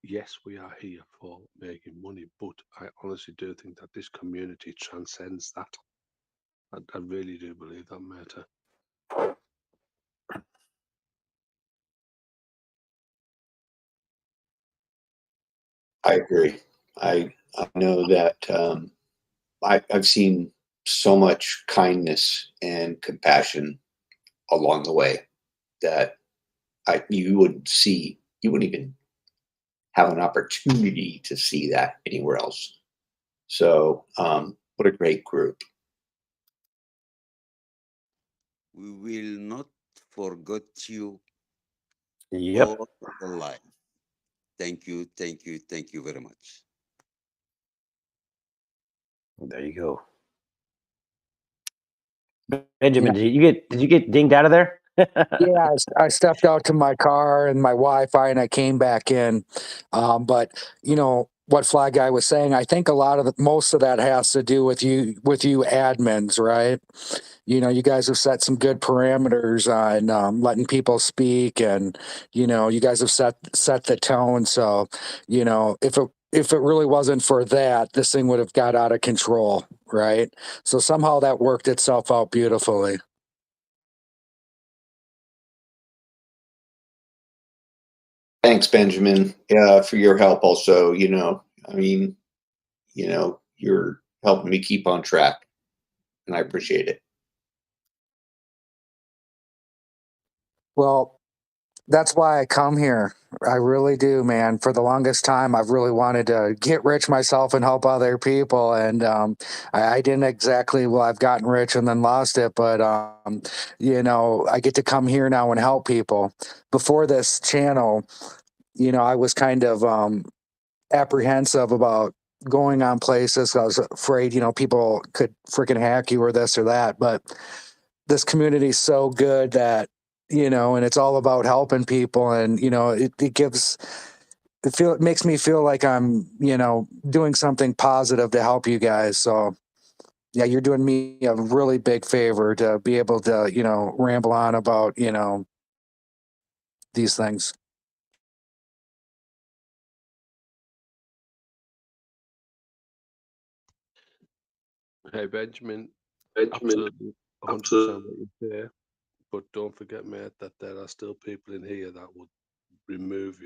Yes, we are here for making money, but I honestly do think that this community transcends that. I really do believe that, mate. I agree. I know that I've seen so much kindness and compassion along the way that you wouldn't even have an opportunity to see that anywhere else. So what a great group. We will not forget you Yep. all the life. Thank you very much. There you go. Benjamin, did you get dinged out of there? Yeah, I stepped out to my car and my Wi-Fi, and I came back in. But what Fly Guy was saying, I think most of that has to do with you admins, right? You guys have set some good parameters on letting people speak, and you guys have set the tone. So if it really wasn't for that, this thing would have got out of control, right? So somehow that worked itself out beautifully. Thanks, Benjamin, for your help also. You're helping me keep on track, and I appreciate it. Well, that's why I come here. I really do, man. For the longest time, I've really wanted to get rich myself and help other people. And I didn't exactly, well, I've gotten rich and then lost it. But, I get to come here now and help people. Before this channel, I was kind of apprehensive about going on places. I was afraid, people could freaking hack you or this or that. But this community is so good that, and it's all about helping people. And, it makes me feel like I'm, doing something positive to help you guys. So yeah, you're doing me a really big favor to be able to, ramble on about, these things. Hey, Benjamin, absolutely 100% what you say. But don't forget, mate, that there are still people in here that would remove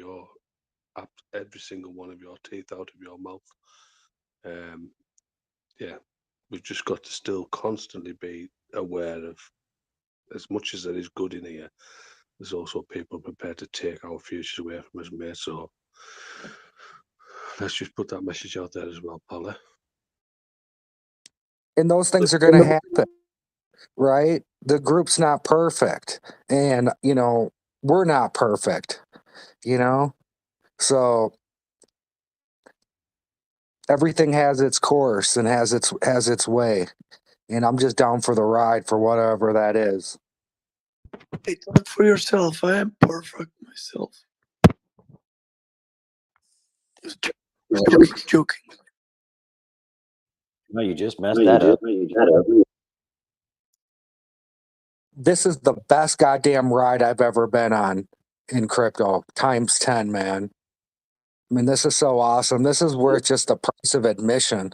every single one of your teeth out of your mouth. Yeah, we've just got to still constantly be aware of, as much as there is good in here, there's also people prepared to take our futures away from us, mate. So let's just put that message out there as well, Polly. And those things are going to happen, right? The group's not perfect. And, we're not perfect, So everything has its course and has its way. And I'm just down for the ride for whatever that is. Hey, talk for yourself. I am perfect myself. Just joking. No, you just messed that up. This is the best goddamn ride I've ever been on in crypto, times 10, man. I mean, this is so awesome. This is worth just the price of admission.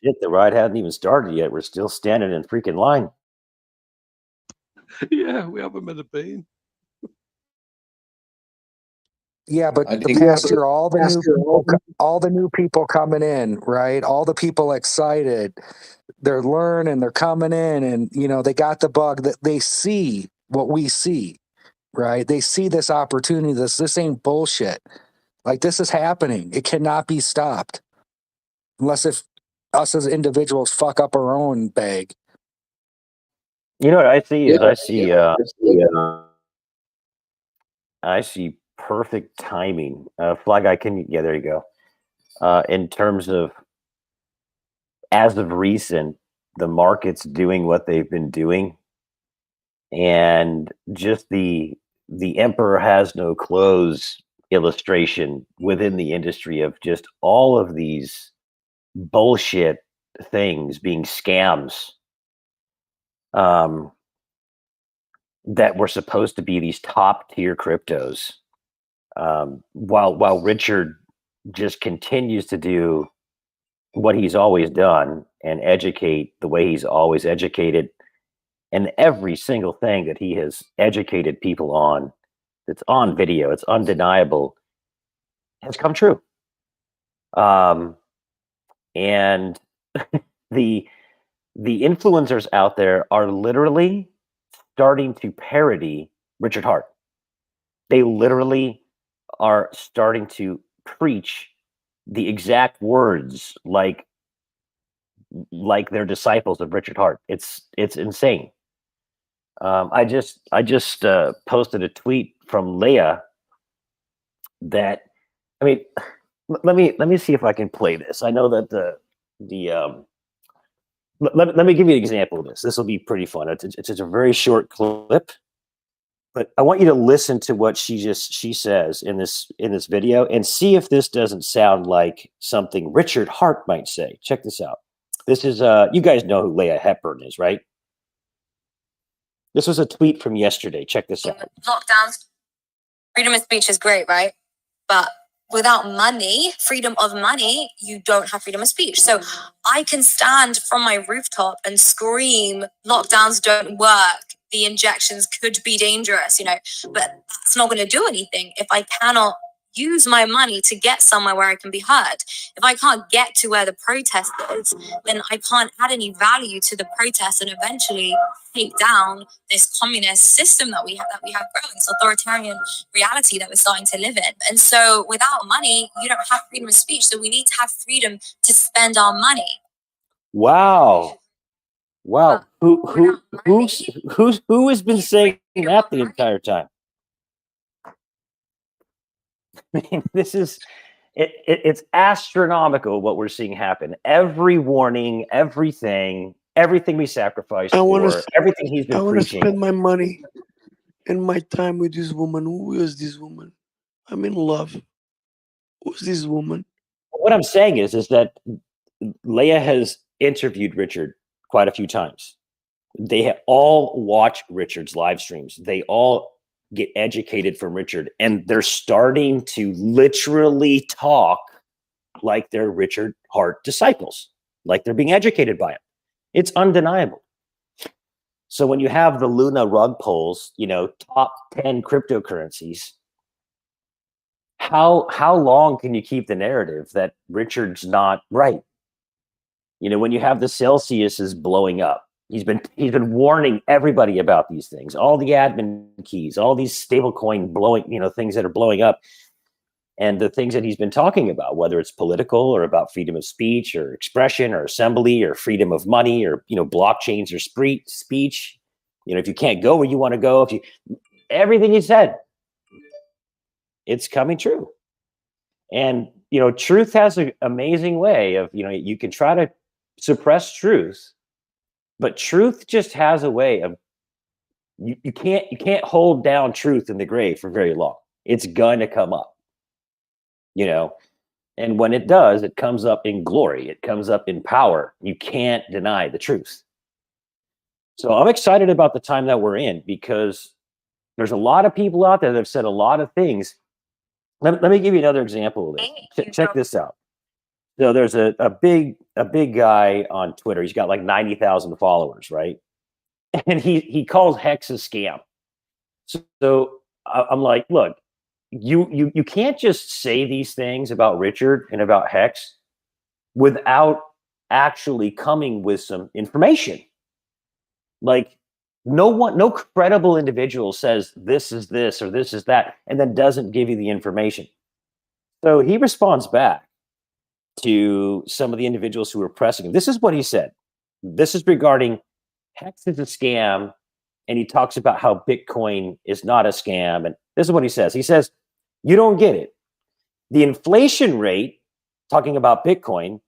Shit, the ride hasn't even started yet. We're still standing in freaking line. Yeah, we haven't met a bean. Yeah, but the past year, all the new people coming in, right? All the people excited. They're learning, they're coming in, and they got the bug that they see what we see, right? They see this opportunity. This ain't bullshit. Like, this is happening. It cannot be stopped unless if us as individuals fuck up our own bag. You know what I see is I see perfect timing. Fly Guy, yeah, there you go. In terms of, as of recent, the market's doing what they've been doing, and just the emperor has no clothes illustration within the industry of just all of these bullshit things being scams, that were supposed to be these top tier cryptos, while Richard just continues to do what he's always done and educate the way he's always educated, and every single thing that he has educated people on, that's on video, it's undeniable, has come true. And the influencers out there are literally starting to parody Richard Hart. They literally are starting to preach the exact words like they're disciples of Richard Hart. It's insane. I just posted a tweet from Leia that, I mean, let me see if I can play this. I know that let me give you an example of this. This will be pretty fun. It's a very short clip, but I want you to listen to what she says in this video and see if this doesn't sound like something Richard Hart might say. Check this out. This is you guys know who Leia Hepburn is, right? This was a tweet from yesterday. Check this out. Lockdowns, freedom of speech is great, right? But without money, freedom of money, you don't have freedom of speech. So I can stand from my rooftop and scream, lockdowns don't work, the injections could be dangerous, but that's not going to do anything if I cannot use my money to get somewhere where I can be heard. If I can't get to where the protest is, then I can't add any value to the protest and eventually take down this communist system that we have growing, this authoritarian reality that we're starting to live in. And so without money, you don't have freedom of speech. So we need to have freedom to spend our money. Wow. Who has been saying that the entire time? I mean, this is it's astronomical what we're seeing happen. Every warning, everything we sacrificed for, everything he's been I want to preaching. spend my money and my time with this woman. Who is this woman? I'm in love. Who's this woman? What I'm saying is that Leia has interviewed Richard quite a few times. They all watch Richard's live streams. They all get educated from Richard, and they're starting to literally talk like they're Richard Hart disciples, like they're being educated by him. It's undeniable. So when you have the Luna rug polls, top 10 cryptocurrencies, how long can you keep the narrative that Richard's not right? When you have the Celsius is blowing up, he's been warning everybody about these things, all the admin keys, all these stablecoin blowing, things that are blowing up, and the things that he's been talking about, whether it's political or about freedom of speech or expression or assembly or freedom of money or blockchains or speech. If you can't go where you want to go, everything he said, it's coming true. And truth has an amazing way of you can try to suppress truth, but truth just has a way of you can't hold down truth in the grave for very long. It's going to come up, and when it does, it comes up in glory. It comes up in power. You can't deny the truth. So I'm excited about the time that we're in, because there's a lot of people out there that have said a lot of things. Let me give you another example of this. Check this out. So there's a big guy on Twitter. He's got like 90,000 followers, right? And he calls HEX a scam. So I'm like, look, you can't just say these things about Richard and about HEX without actually coming with some information. Like, No credible individual says this is this or this is that, and then doesn't give you the information. So he responds back to some of the individuals who were pressing him. This is what he said. This is regarding Hex is a scam, and he talks about how Bitcoin is not a scam. And this is what he says. He says, you don't get it. The inflation rate, talking about Bitcoin,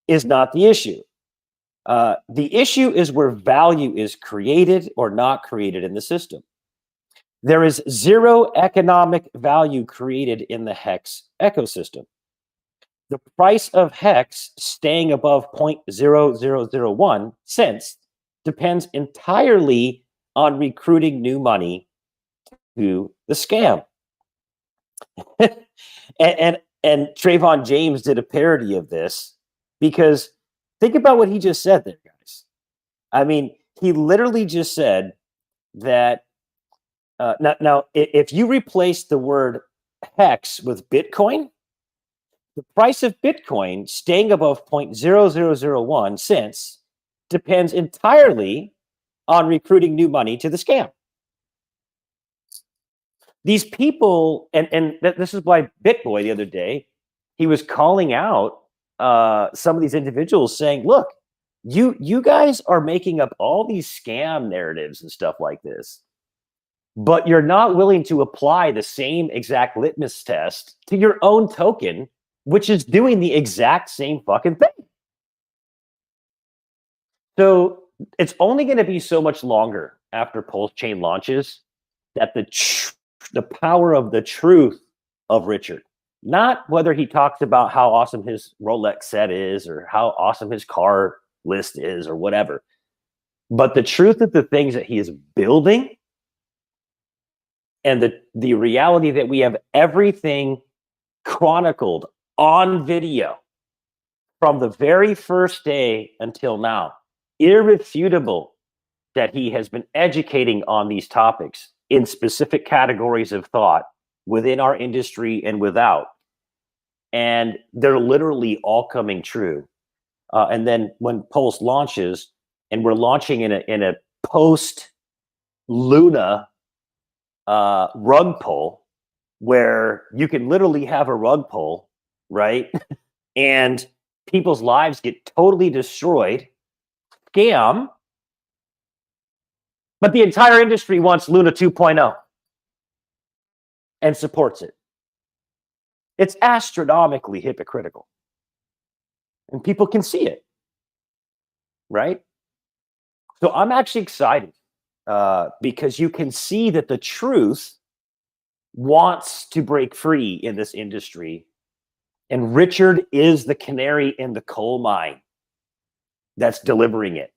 is not the issue. The issue is where value is created or not created in the system. There is zero economic value created in the Hex ecosystem. The price of Hex staying above 0.0001 cents depends entirely on recruiting new money to the scam. and Trayvon James did a parody of this, because think about what he just said there, guys. I mean, he literally just said that now, if you replace the word Hex with Bitcoin, the price of Bitcoin staying above 0.0001 cents depends entirely on recruiting new money to the scam. These people, and this is why BitBoy the other day, he was calling out some of these individuals saying, look, you guys are making up all these scam narratives and stuff like this, but you're not willing to apply the same exact litmus test to your own token, which is doing the exact same fucking thing. So it's only going to be so much longer after Pulsechain launches that the power of the truth of Richard, not whether he talks about how awesome his Rolex set is or how awesome his car list is or whatever, but the truth of the things that he is building, and the reality that we have everything chronicled on video from the very first day until now, irrefutable that he has been educating on these topics in specific categories of thought within our industry and without. And they're literally all coming true. And then when Pulse launches, and we're launching in a post Luna rug pull, where you can literally have a rug pull, right? And people's lives get totally destroyed, scam, but the entire industry wants Luna 2.0 and supports it. It's astronomically hypocritical. And people can see it, right? So I'm actually excited because you can see that the truth wants to break free in this industry. And Richard is the canary in the coal mine that's delivering it.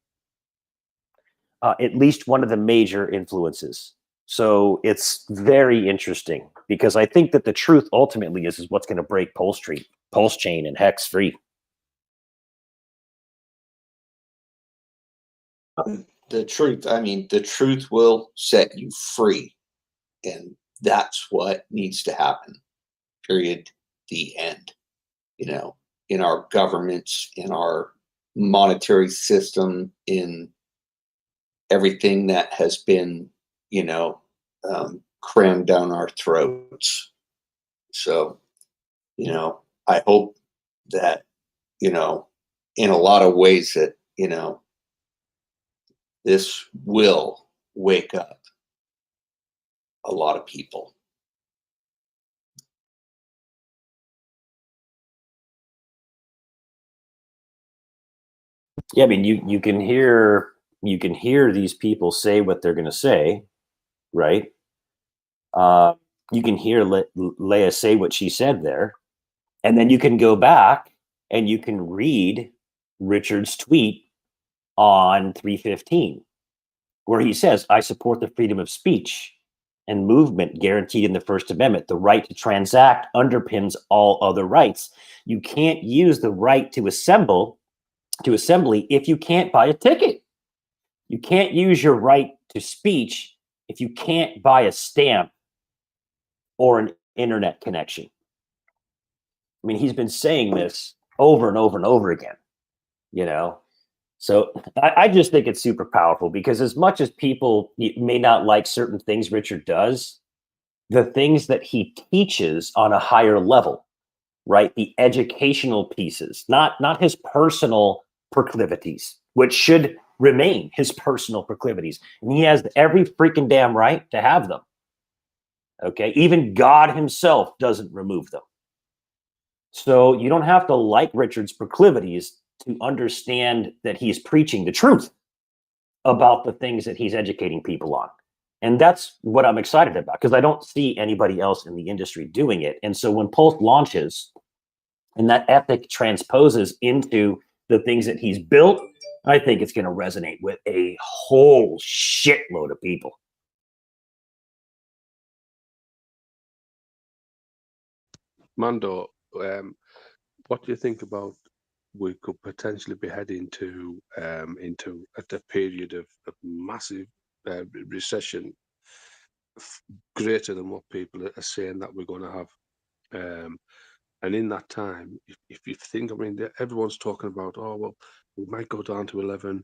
At least one of the major influences. So it's very interesting, because I think that the truth ultimately is what's going to break Pulsechain and Hex free. The truth, I mean, the truth will set you free. And that's what needs to happen. Period. The end. You know, in our governments, in our monetary system, in everything that has been, you know, crammed down our throats. So, you know, I hope that, you know, in a lot of ways that, you know, this will wake up a lot of people. Yeah, I mean, you can hear these people say what they're going to say, right? You can hear Leia say what she said there, and then you can go back and you can read Richard's tweet on 315, where he says, "I support the freedom of speech and movement guaranteed in the First Amendment. The right to transact underpins all other rights. You can't use the right to assembly if you can't buy a ticket. You can't use your right to speech if you can't buy a stamp or an internet connection." I mean, he's been saying this over and over and over again, you know, So I just think it's super powerful because as much as people may not like certain things Richard does, the things that he teaches on a higher level, right? The educational pieces, not his personal proclivities, which should remain his personal proclivities. And he has every freaking damn right to have them. Okay. Even God himself doesn't remove them. So you don't have to like Richard's proclivities to understand that he's preaching the truth about the things that he's educating people on. And that's what I'm excited about because I don't see anybody else in the industry doing it. And so when Pulse launches and that ethic transposes into the things that he's built, I think it's going to resonate with a whole shitload of people. Mando, what do you think about we could potentially be heading into a period of massive recession, greater than what people are saying that we're going to have? And in that time, if you think, I mean, everyone's talking about, oh, well, we might go down to 11.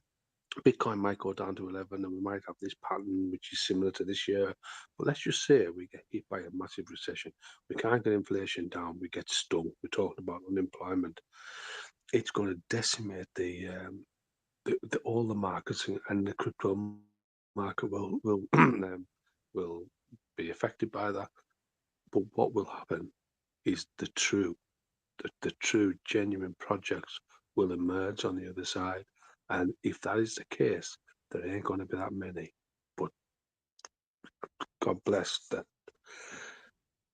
Bitcoin might go down to 11 and we might have this pattern which is similar to this year. But let's just say we get hit by a massive recession. We can't get inflation down. We get stung. We're talking about unemployment. It's going to decimate all the markets, and the crypto market will will be affected by that. But what will happen is the true genuine projects will emerge on the other side. And if that is the case, there ain't going to be that many. But God bless that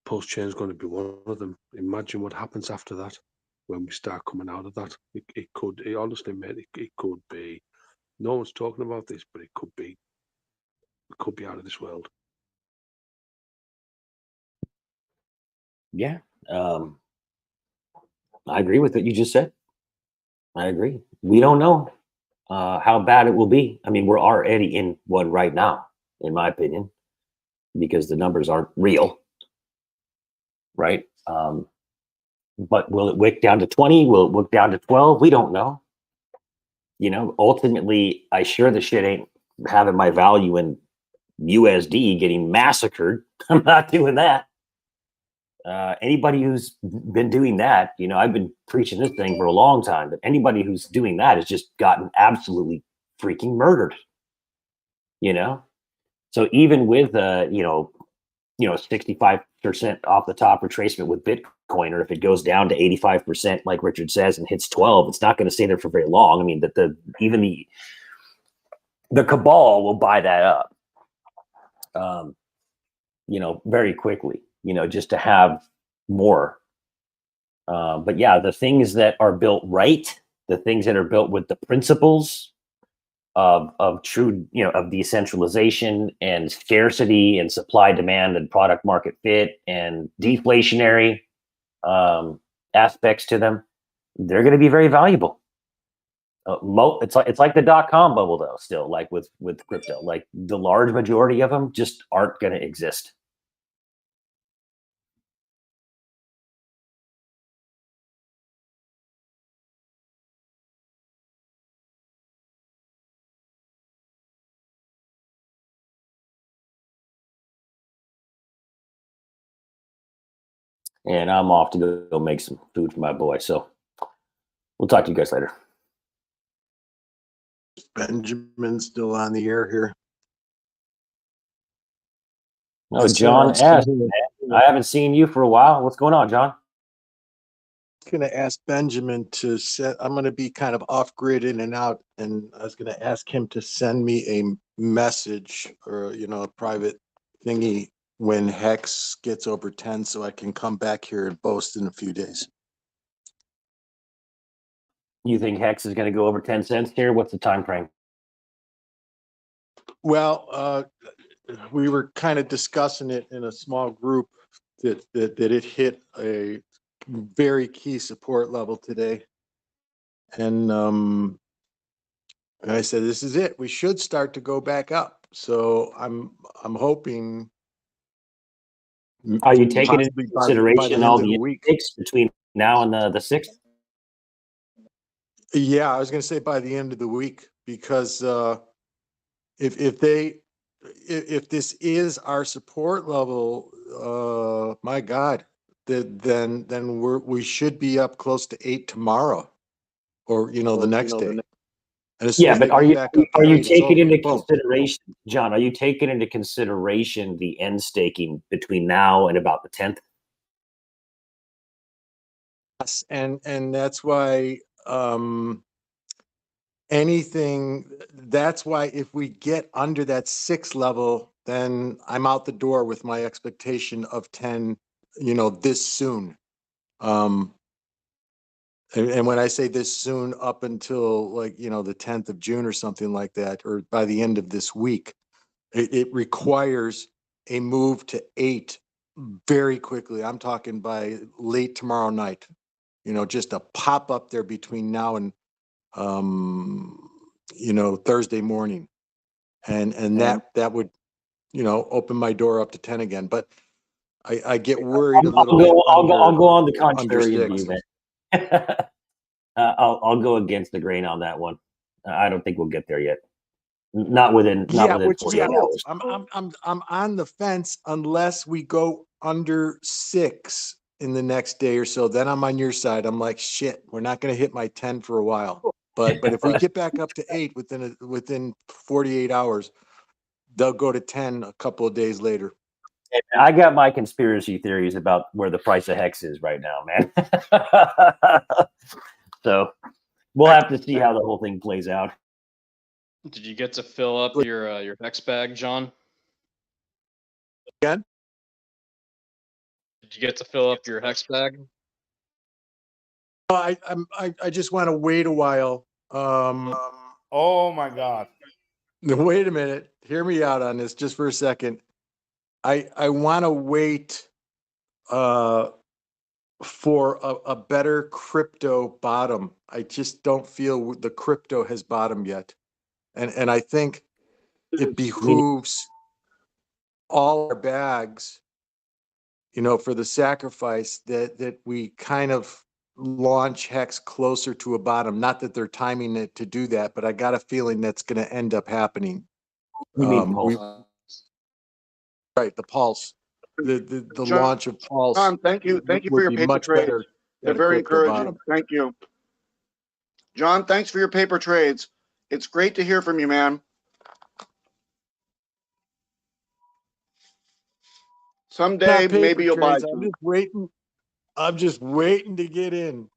Pulsechain is going to be one of them. Imagine what happens after that when we start coming out of that. It honestly, mate, it could be. No one's talking about this, but it could be out of this world. Yeah. I agree with what you just said. I agree. We don't know how bad it will be. I mean, we're already in one right now, in my opinion, because the numbers aren't real, right? But will it wick down to 20? Will it wick down to 12? We don't know. You know, ultimately, I sure the shit ain't having my value in USD getting massacred. I'm not doing that. Anybody who's been doing that, you know, I've been preaching this thing for a long time, but anybody who's doing that has just gotten absolutely freaking murdered, you know? So even with, 65% off the top retracement with Bitcoin, or if it goes down to 85%, like Richard says, and hits 12, it's not going to stay there for very long. I mean, the cabal will buy that up, very quickly, just to have more. But yeah, the things that are built right, the things that are built with the principles of true, of decentralization and scarcity and supply, demand and product market fit and deflationary aspects to them, they're going to be very valuable. It's like the .com bubble though, still, like with crypto, like the large majority of them just aren't going to exist. And I'm off to go make some food for my boy. So we'll talk to you guys later. Benjamin's still on the air here. No, John S. I haven't seen you for a while. What's going on, John? I'm going to ask Benjamin to set. I'm going to be kind of off grid in and out, and I was going to ask him to send me a message or a private thingy when HEX gets over 10, so I can come back here and boast in a few days. You think HEX is going to go over 10 cents here? What's the time frame? Well, we were kind of discussing it in a small group that it hit a very key support level today, and I said, "This is it. We should start to go back up." So I'm hoping. Are you taking into consideration all the intakes between now and the 6th? Yeah, I was going to say by the end of the week, because if this is our support level, my God, then we should be up close to 8 tomorrow, or the next day. And as soon Yeah, as but they get back up to 8, it's taking over. into Boom. consideration, John? Are you taking into consideration the end staking between now and about the 10th? Yes, and that's why that's why if we get under that 6 level, then I'm out the door with my expectation of 10, this soon. And when I say this soon, up until like, the 10th of June or something like that, or by the end of this week, it requires a move to 8 very quickly. I'm talking by late tomorrow night, just a pop up there between now and, Thursday morning. And that would, open my door up to 10 again. But I get worried a little bit. I'll go on the under contrary 6. view, man. I'll go against the grain on that one. I don't think we'll get there yet. Not within Which is 48 cool. hours. I'm on the fence unless we go under 6 in the next day or so. Then I'm on your side. I'm like, shit, we're not going to hit my 10 for a while. But if we get back up to 8 within 48 hours, they'll go to 10 a couple of days later. I got my conspiracy theories about where the price of HEX is right now, man. So we'll have to see how the whole thing plays out. Did you get to fill up your HEX bag, John? Again? Did you get to fill up your HEX bag? I just want to wait a while. Oh my God. Wait a minute. Hear me out on this just for a second. I want to wait for a better crypto bottom. I just don't feel the crypto has bottomed yet. And I think it behooves all our bags, for the sacrifice that we kind of launch HEX closer to a bottom. Not that they're timing it to do that, but I got a feeling that's going to end up happening. You mean Pulse? Right, the Pulse. The John, launch of Pulse. John, thank you for would your be paper much trades. better They're at a very crypto encouraging. bottom. Thank you. John, thanks for your paper trades. It's great to hear from you, man. Someday, maybe you'll buy some. I'm just waiting to get in.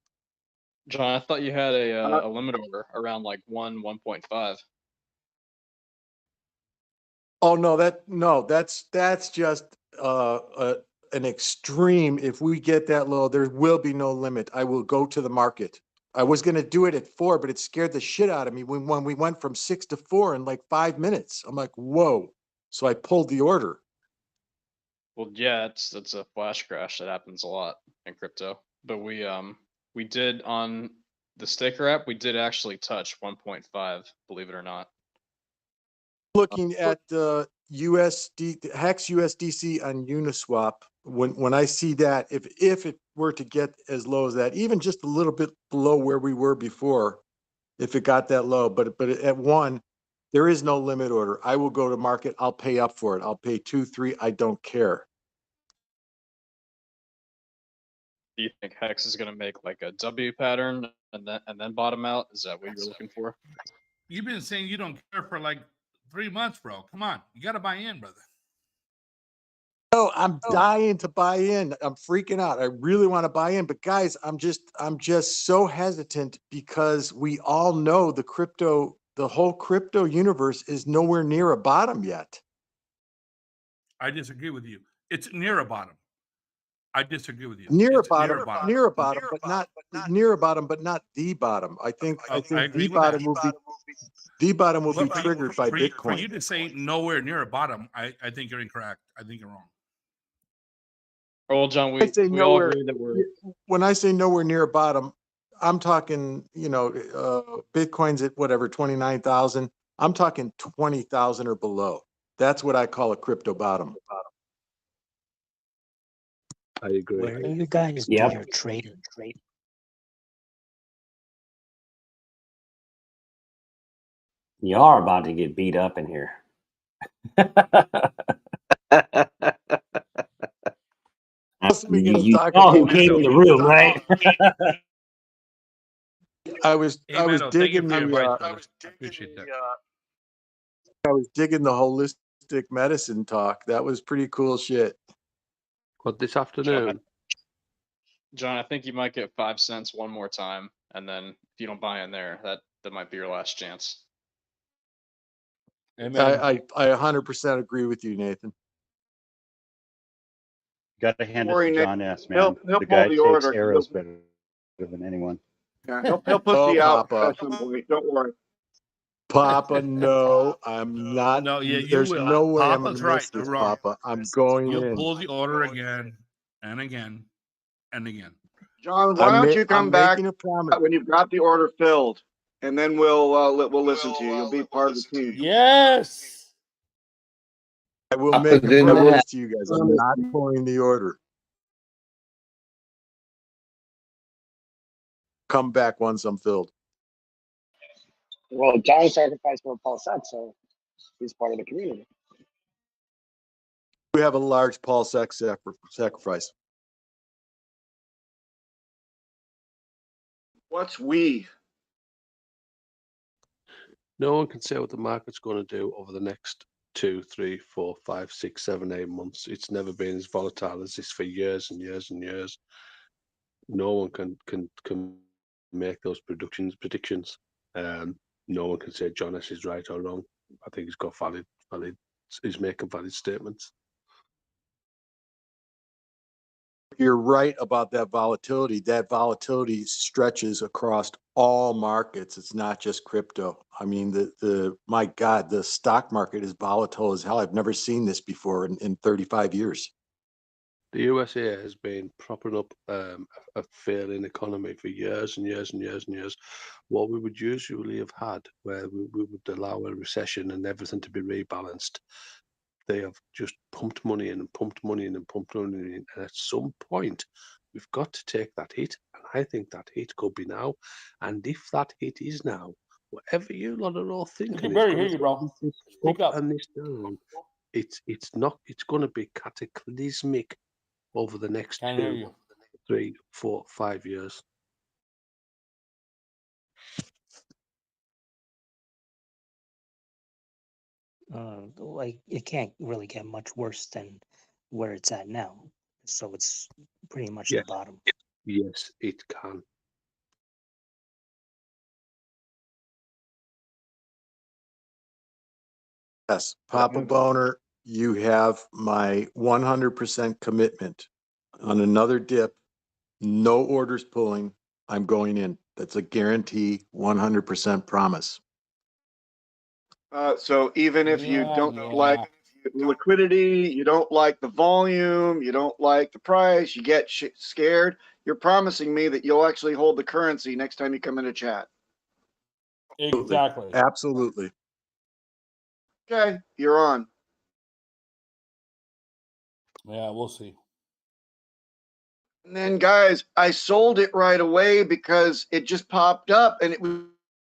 John, I thought you had a limit order around like 1.5. Oh no, that's just an extreme. If we get that low, there will be no limit. I will go to the market. I was going to do it at 4, but it scared the shit out of me when we went from 6 to 4 in like 5 minutes. I'm like, whoa! So I pulled the order. Well, yeah, it's a flash crash that happens a lot in crypto. But we did on the Staker app, we did actually touch 1.5, believe it or not. Looking at the USD HEX USDC on Uniswap, when I see that, if it were to get as low as that, even just a little bit below where we were before, if it got that low, but at 1, there is no limit order. I will go to market. I'll pay up for it. I'll pay 2, 3. I don't care. Do you think HEX is going to make like a W pattern and then bottom out? Is that what you're looking for? You've been saying you don't care for like 3 months, bro. Come on, you got to buy in, brother. No, I'm dying to buy in. I'm freaking out. I really want to buy in, but guys, I'm just so hesitant because we all know the whole crypto universe is nowhere near a bottom yet. I disagree with you. It's near a bottom. I disagree with you. Near a It's bottom, but not near a bottom, but not the bottom. I think the bottom will be triggered by Bitcoin. For you to say nowhere near a bottom, I think you're incorrect. I think you're wrong. Well, John, we all agree that we're. When I say nowhere near a bottom, I'm talking, Bitcoin's at whatever 29,000. I'm talking 20,000 or below. That's what I call a crypto bottom. I agree. Where do you guys do your trading? You are about to get beat up in here. You saw who came in the room, right? I was Mando, thank you digging for your the advice, brother. I appreciate that. I was digging the holistic medicine talk. That was pretty cool shit. What, this afternoon? John, I think you might get 5 cents one more time, and then if you don't buy in there, that might be your last chance. Amen. I 100% agree with you, Nathan. Got to hand it Worry, to Nick. John S. He'll Man, pull the guy the takes order. 'Cause arrows better than anyone. Yeah, he'll pussy out at some point. Don't worry. Papa, no, I'm not. No, yeah, you There's will. no way I'm Papa's going to right. miss You're this, wrong. Papa. I'm going You'll in. pull the order again and again and again. John, why don't you come I'm back making a promise. when you've got the order filled, and then we'll listen to you. You'll be part of the team. Yes. I will Papa's make a in the promise house. to you guys. I'm not pulling the order. Come back once I'm filled. Well, John sacrificed for PulseX, so he's part of the community. We have a large PulseX sacrifice. What's we? No one can say what the market's going to do over the next 2, 3, 4, 5, 6, 7, 8 months. It's never been as volatile as this for years and years and years. No one can make those predictions. No one can say John S is right or wrong. I think he's got valid. He's making valid statements. You're right about that volatility. That volatility stretches across all markets. It's not just crypto. I mean, my God, the stock market is volatile as hell. I've never seen this before in 35 years. The USA has been propping up a failing economy for years and years and years and years. What we would usually have had, where we would allow a recession and everything to be rebalanced, they have just pumped money in and pumped money in and pumped money in. And at some point, we've got to take that hit. And I think that hit could be now. And if that hit is now, whatever you lot are all thinking can is barely going hear you, to bro. this Speak up up. and this down, it's going to be cataclysmic over the next Can't hear 2, you. 3, 4, 5 years. Like it can't really get much worse than where it's at now. So it's pretty much Yes. the bottom. Yes, it can. Yes, Papa Boner, you have my 100% commitment. On another dip, no orders pulling, I'm going in. That's a guarantee, 100% promise. So even if you don't like the liquidity, you don't like the volume, you don't like the price, you get scared, you're promising me that you'll actually hold the currency next time you come into chat. Exactly. Absolutely. Okay, you're on. Yeah, we'll see. And then, guys, I sold it right away because it just popped up and it was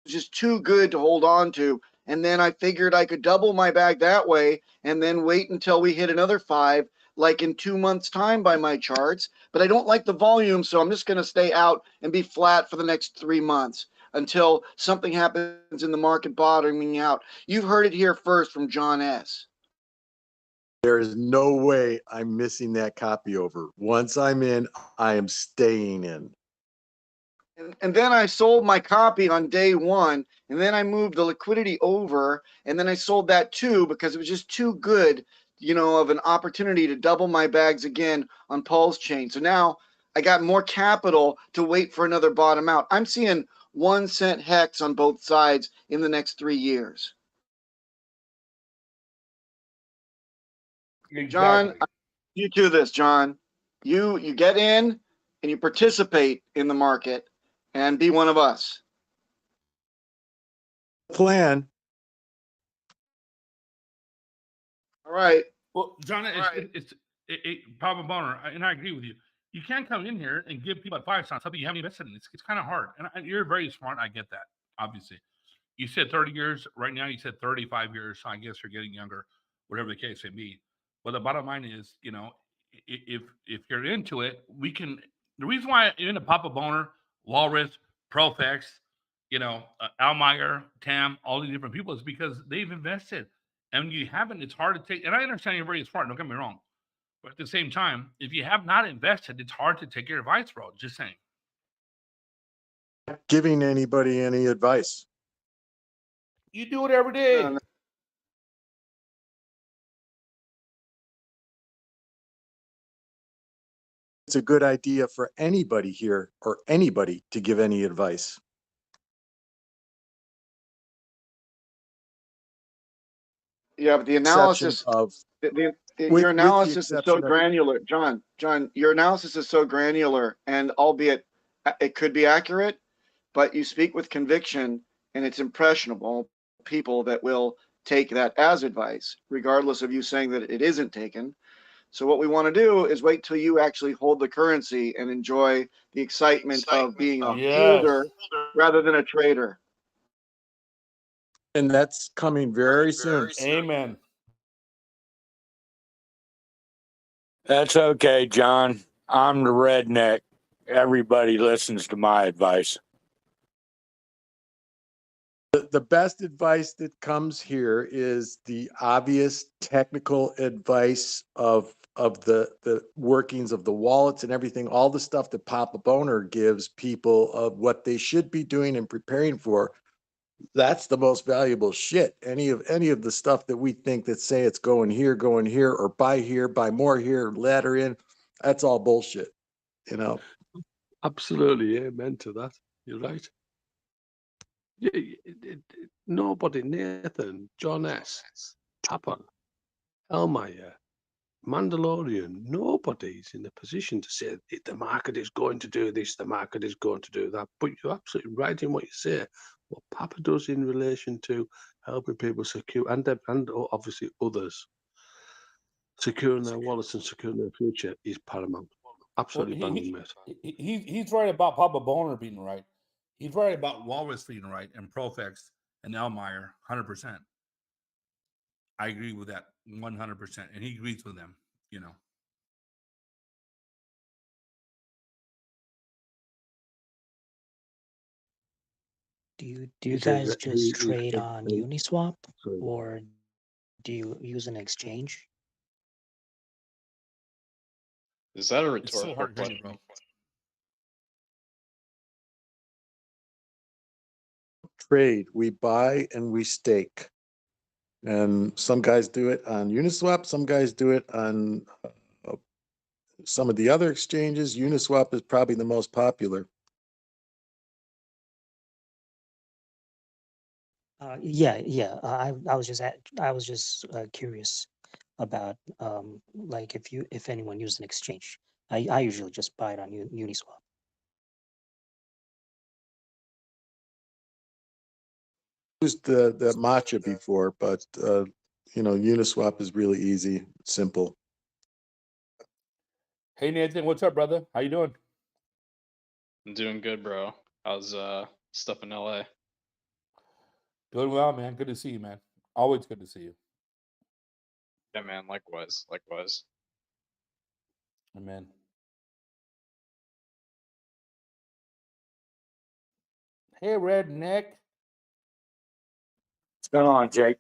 just too good to hold on to. And then I figured I could double my bag that way and then wait until we hit another 5, like in 2 months' time by my charts. But I don't like the volume, so I'm just going to stay out and be flat for the next 3 months until something happens in the market bottoming out. You've heard it here first from John S. There is no way I'm missing that copy over. Once I'm in, I am staying in. And then I sold my copy on day 1, and then I moved the liquidity over, and then I sold that too because it was just too good, of an opportunity to double my bags again on Pulsechain. So now I got more capital to wait for another bottom out. I'm seeing 1 cent hex on both sides in the next 3 years. Exactly. John, you do this, John. You get in and you participate in the market and be one of us. Plan. All right. Well, John, it's Papa Boner, and I agree with you. You can't come in here and give people at 5 cents something you haven't invested in. It's kind of hard. And you're very smart. I get that, obviously. You said 30 years. Right now, you said 35 years. So I guess you're getting younger, whatever the case may be. But the bottom line is, if you're into it, we can. The reason why you're into Papa Boner, Walrus, Profex, Almeyer, Tam, all these different people is because they've invested. And when you haven't, it's hard to take. And I understand you're very smart. Don't get me wrong. But at the same time, if you have not invested, it's hard to take your advice, bro. Just saying. Giving anybody any advice. You do it every day. It's a good idea for anybody here or anybody to give any advice. Yeah, but the Exception analysis of your analysis is so granular, John. John, your analysis is so granular, and albeit it could be accurate, but you speak with conviction, and it's impressionable people that will take that as advice, regardless of you saying that it isn't taken. So what we want to do is wait till you actually hold the currency and enjoy the excitement of being a holder rather than a trader. And that's coming very soon. Amen. That's okay, John. I'm the redneck. Everybody listens to my advice. The best advice that comes here is the obvious technical advice of the workings of the wallets and everything, all the stuff that Papa Boner gives people of what they should be doing and preparing for. That's the most valuable shit. Any of the stuff that we think that say it's going here, or buy more here, ladder in, that's all bullshit. Absolutely, amen to that. You're right. Nobody, Nathan, John S., Papa, Elmeyer, Mandalorian, nobody's in a position to say the market is going to do this, the market is going to do that. But you're absolutely right in what you say. What Papa does in relation to helping people secure, and obviously others, securing their wallets and securing their future is paramount. Absolutely banging, mate. He's right about Papa Boner being right. He's right about Walrus being right and Profex and Elmeyer, 100%. I agree with that 100%, and he agrees with them. Do you guys just trade on Uniswap, or do you use an exchange? Is that a It's so rhetorical hard to question? hear, bro. Trade. We buy and we stake. And some guys do it on Uniswap. Some guys do it on some of the other exchanges. Uniswap is probably the most popular. Yeah. I was just curious about like if anyone used an exchange. I usually just buy it on Uniswap. Used the matcha before, but Uniswap is really easy, simple. Hey, Nathan, what's up, brother? How you doing? I'm doing good, bro. How's stuff in LA? Doing well, man. Good to see you, man. Always good to see you. Yeah, man. Likewise. Likewise. Amen. Hey, redneck. What's going on, Jake?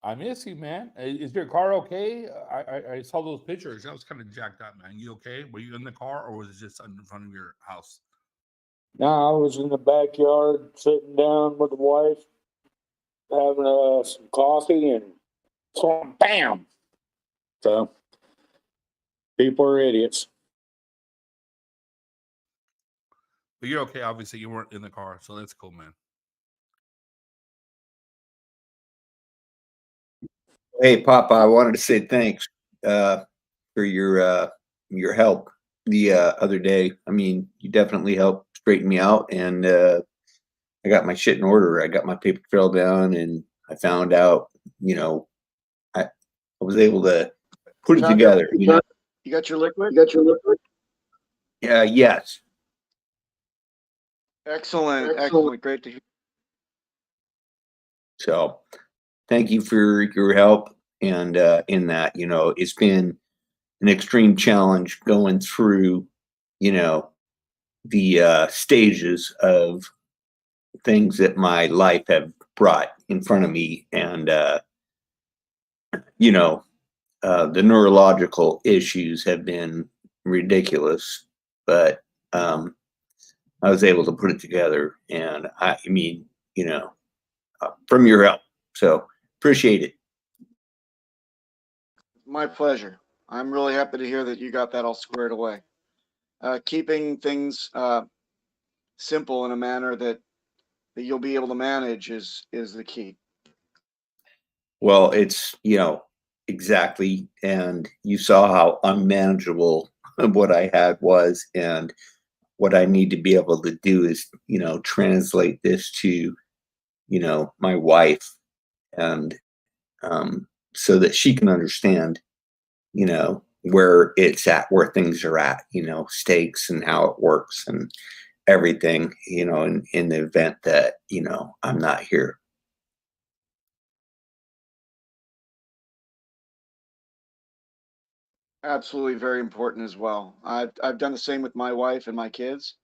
I miss you, man. Is your car okay? I saw those pictures. That was kind of jacked up, man. You okay? Were you in the car, or was it just in front of your house? No, I was in the backyard sitting down with the wife, having some coffee, and bam. So people are idiots. But you're okay. Obviously, you weren't in the car, so that's cool, man. Hey, Papa, I wanted to say thanks for your help the other day. I mean, you definitely helped straighten me out, and I got my shit in order. I got my paper trail down, and I found out, I was able to put it together. You got your liquid? You got your liquid? Yeah, yes. Excellent. Great to hear. So thank you for your help. And in that, it's been an extreme challenge going through, the stages of things that my life have brought in front of me. And, the neurological issues have been ridiculous, but I was able to put it together. And from your help. So appreciate it. My pleasure. I'm really happy to hear that you got that all squared away. Keeping things simple in a manner that you'll be able to manage is the key. Well, it's, exactly. And you saw how unmanageable what I had was. And what I need to be able to do is, translate this to, my wife, and so that she can understand, where it's at, where things are at, stakes and how it works and everything, in the event that, I'm not here. Absolutely, very important as well. I've done the same with my wife and my kids,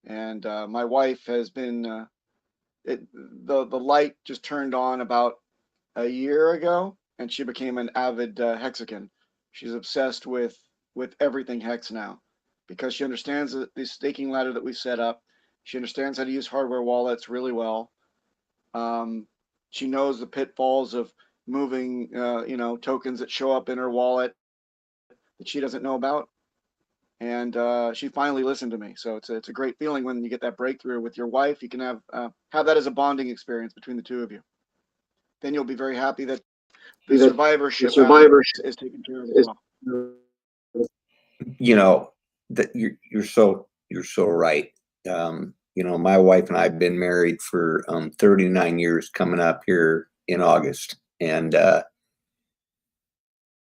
and my wife has been the light just turned on about a year ago, and she became an avid Hexican. She's obsessed with everything Hex now, because she understands the staking ladder that we set up. She understands how to use hardware wallets really well. She knows the pitfalls of moving, tokens that show up in her wallet that she doesn't know about. And she finally listened to me. So it's a great feeling when you get that breakthrough with your wife. You can have that as a bonding experience between the two of you. Then you'll be very happy that the survivorship is taken care of as well. That you're so right. My wife and I have been married for 39 years coming up here in August. And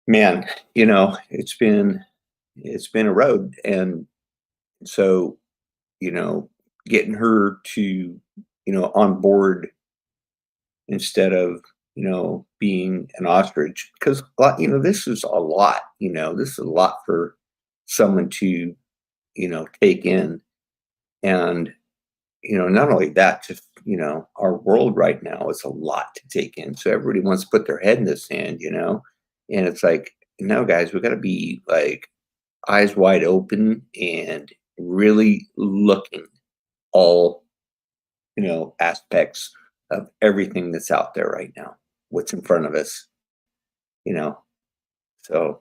man, it's been a road. And so, getting her to, on board instead of, being an ostrich, because this is a lot, this is a lot for someone to, take in. And, not only that, just, our world right now is a lot to take in. So everybody wants to put their head in the sand, and it's like, no, guys, we got to be like eyes wide open and really looking all, aspects of everything that's out there right now, what's in front of us, so,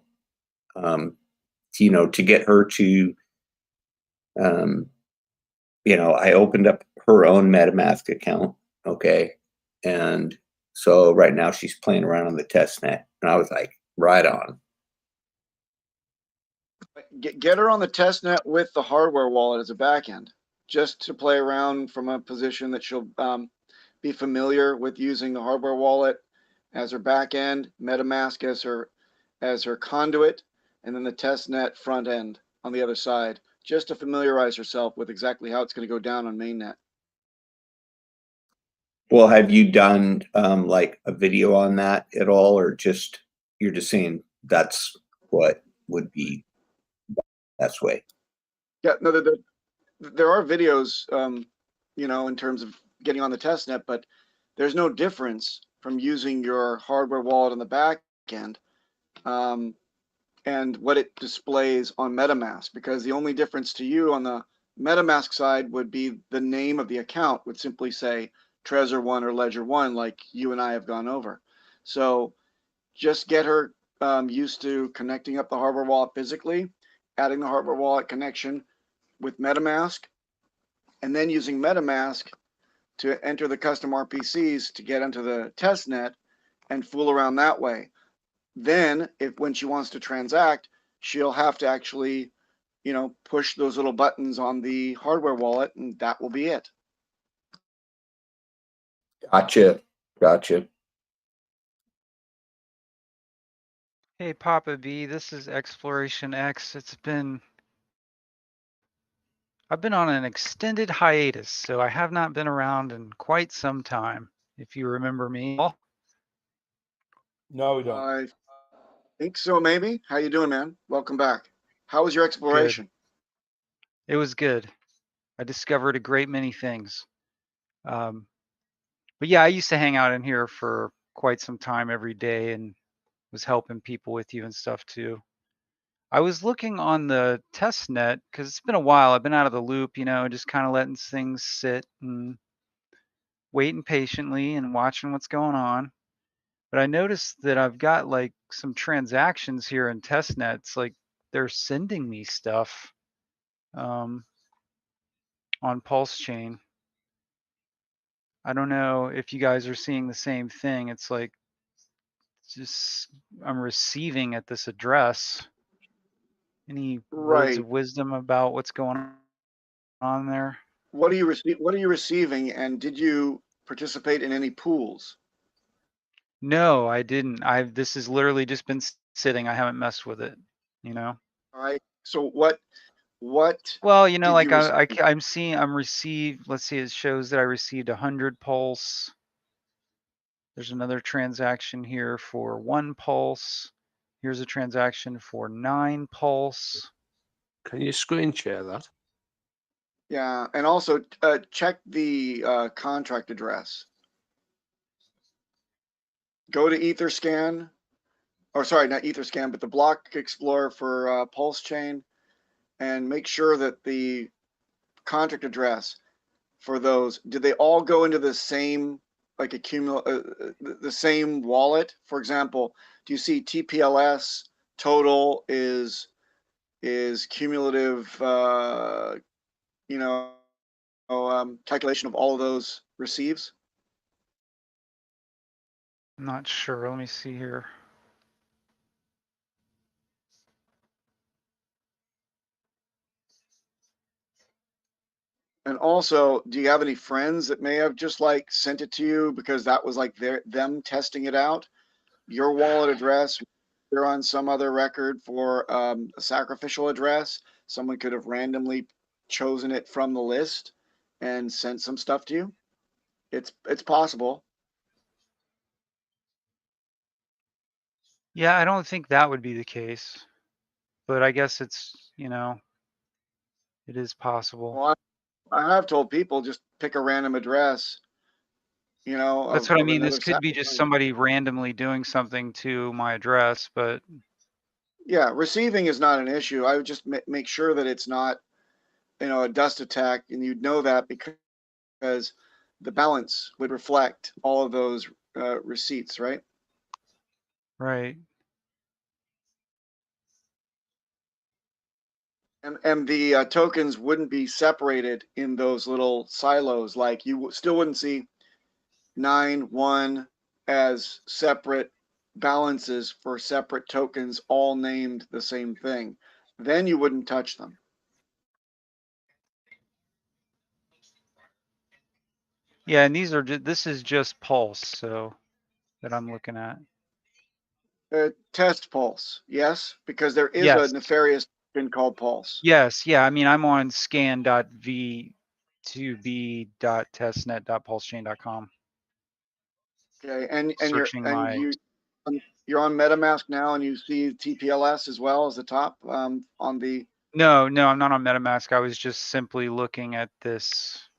to get her to, I opened up her own MetaMask account. Okay. And so right now she's playing around on the test net, and I was like, right on. Get her on the test net with the hardware wallet as a backend, just to play around from a position that she'll be familiar with using the hardware wallet as her backend, MetaMask as her conduit, and then the test net front end on the other side, just to familiarize herself with exactly how it's going to go down on mainnet. Well, have you done like a video on that at all, or you're just saying that's what would be best way? Yeah, no, there are videos, in terms of getting on the test net, but there's no difference from using your hardware wallet on the back end and what it displays on MetaMask, because the only difference to you on the MetaMask side would be the name of the account would simply say Trezor1 or Ledger1, like you and I have gone over. So just get her used to connecting up the hardware wallet physically, adding the hardware wallet connection with MetaMask, and then using MetaMask to enter the custom RPCs to get into the test net and fool around that way. Then, when she wants to transact, she'll have to actually, push those little buttons on the hardware wallet, and that will be it. Gotcha. Hey, Papa B, this is Exploration X. I've been on an extended hiatus, so I have not been around in quite some time. if you remember me. No, we don't. I think so, maybe. How you doing, man? Welcome back. How was your Good. exploration? It was good. I discovered a great many things. But yeah, I used to hang out in here for quite some time every day and was helping people with you and stuff too. I was looking on the test net because it's been a while. I've been out of the loop, just kind of letting things sit and waiting patiently and watching what's going on. But I noticed that I've got like some transactions here in testnets, like they're sending me stuff on Pulsechain. I don't know if you guys are seeing the same thing. It's like just I'm receiving at this address. Any words Right. of wisdom about what's going on there? What are you receiving, and did you participate in any pools? No, I didn't. This has literally just been sitting. I haven't messed with it, you know? All right. So what Well, did like you receive? I'm seeing, let's see, it shows that I received 100 pulse. There's another transaction here for 1 pulse. Here's a transaction for 9 pulse. Can you screen share that? Yeah, and also check the contract address. Go to Etherscan, or sorry, not Etherscan, but the Block Explorer for Pulsechain, and make sure that the contract address for those, did they all go into the same, like the same wallet? For example, do you see TPLS total is cumulative, calculation of all of those receives? I'm not sure. Let me see here. And also, do you have any friends that may have just like sent it to you because that was like them testing it out? Your wallet address, you're on some other record for a sacrificial address. Someone could have randomly chosen it from the list and sent some stuff to you. It's possible. Yeah, I don't think that would be the case, but I guess it's, it is possible. Well, I have told people just pick a random address, That's what I of mean. This another could be just somebody randomly doing something to my address, but Yeah, receiving is not an issue. I would just make sure that it's not, a dust attack, and you'd know that because the balance would reflect all of those receipts, right? right. And the tokens wouldn't be separated in those little silos. Like you still wouldn't see 9-1 as separate balances for separate tokens, all named the same thing. Then you wouldn't touch them. Yeah, and this is just Pulse, so that I'm looking at. Test Pulse, yes, because there is a Yes. nefarious token called Pulse. Yes, yeah. I mean, I'm on scan.v2b.testnet.pulsechain.com. Okay, and Searching my. you're on MetaMask now, and you see TPLS as well as the top on the. No, I'm not on MetaMask. I was just simply looking at this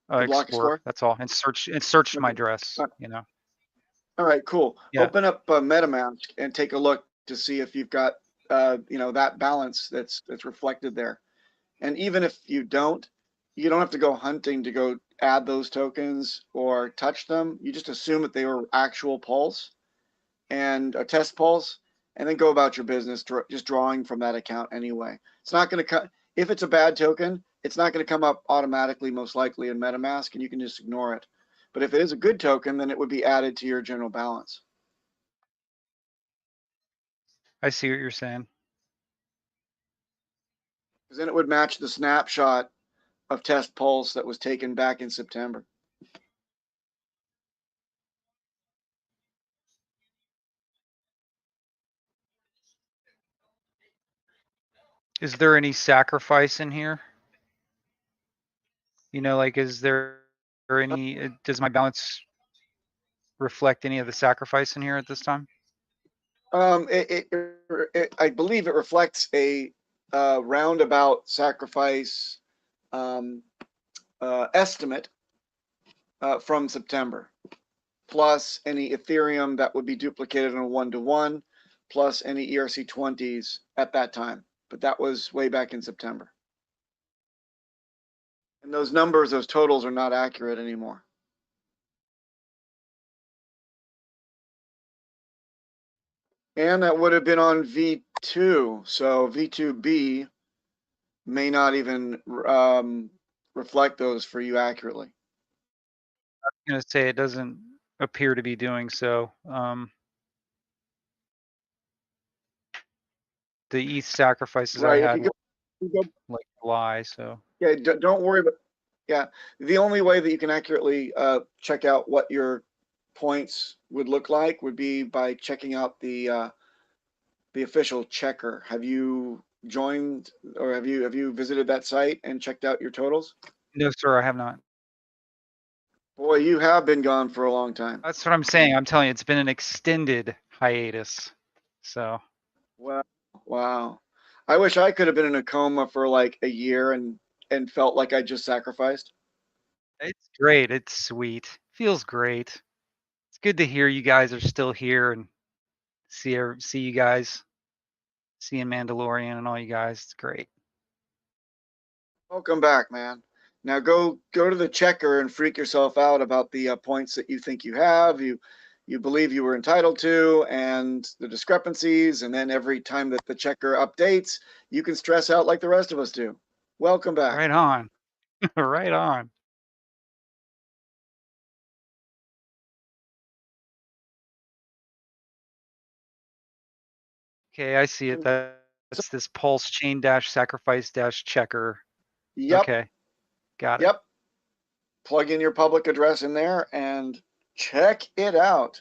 The Block Explorer. Explorer? That's all, and searched my Okay. address. All right, cool. Yeah. Open up MetaMask and take a look to see if you've got that balance that's reflected there. And even if you don't have to go hunting to go add those tokens or touch them. You just assume that they were actual Pulse and a test Pulse, and then go about your business just drawing from that account anyway. It's not going to cut. If it's a bad token, it's not going to come up automatically, most likely in MetaMask, and you can just ignore it. But if it is a good token, then it would be added to your general balance. I see what you're saying. Because then it would match the snapshot of test Pulse that was taken back in September. Is there any sacrifice in here? Like, is there there any? Does my balance reflect any of the sacrifice in here at this time? I believe it reflects a roundabout sacrifice estimate from September, plus any Ethereum that would be duplicated in a 1-to-1, plus any ERC20s at that time. But that was way back in September. And those numbers, those totals are not accurate anymore. And that would have been on V2. So V2B may not even reflect those for you accurately. I was going to say it doesn't appear to be doing so. The ETH sacrifices I Right. If had you go like July, so. Yeah, don't worry about. Yeah, the only way that you can accurately check out what your points would look like would be by checking out the official checker. Have you joined or have you visited that site and checked out your totals? No, sir, I have not. Boy, you have been gone for a long time. That's what I'm saying. I'm telling you, it's been an extended hiatus. So. Wow, wow. I wish I could have been in a coma for like a year and felt like I just sacrificed. It's great. It's sweet. Feels great. It's good to hear you guys are still here and see you guys, seeing Mandalorian and all you guys. It's great. Welcome back, man. Now go to the checker and freak yourself out about the points that you think you have, you believe you were entitled to, and the discrepancies. And then every time that the checker updates, you can stress out like the rest of us do. Welcome back. Right on. Right on. Okay, I see it. That's this Pulsechain sacrifice checker. Yep. Okay, got it. Yep. Plug in your public address in there and check it out.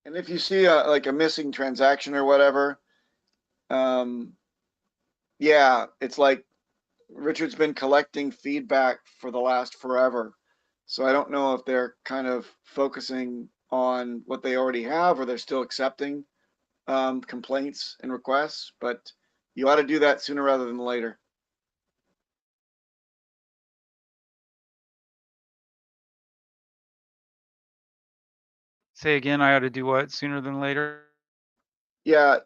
And if you see like a missing transaction or whatever, yeah, it's like Richard's been collecting feedback for the last forever. So I don't know if they're kind of focusing on what they already have or they're still accepting complaints and requests, but you ought to do that sooner rather than later. Say again, I ought to do what sooner than later? Yeah,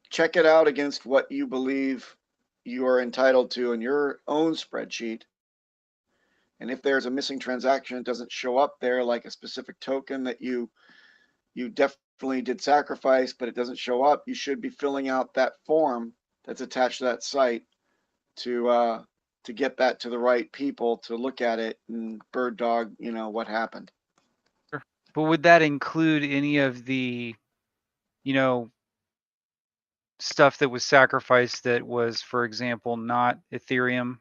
check it out against what you believe you are entitled to in your own spreadsheet. And if there's a missing transaction, it doesn't show up there like a specific token that you definitely did sacrifice, but it doesn't show up, you should be filling out that form that's attached to that site to get that to the right people to look at it and bird dog, what happened. But would that include any of the, stuff that was sacrificed that was, for example, not Ethereum,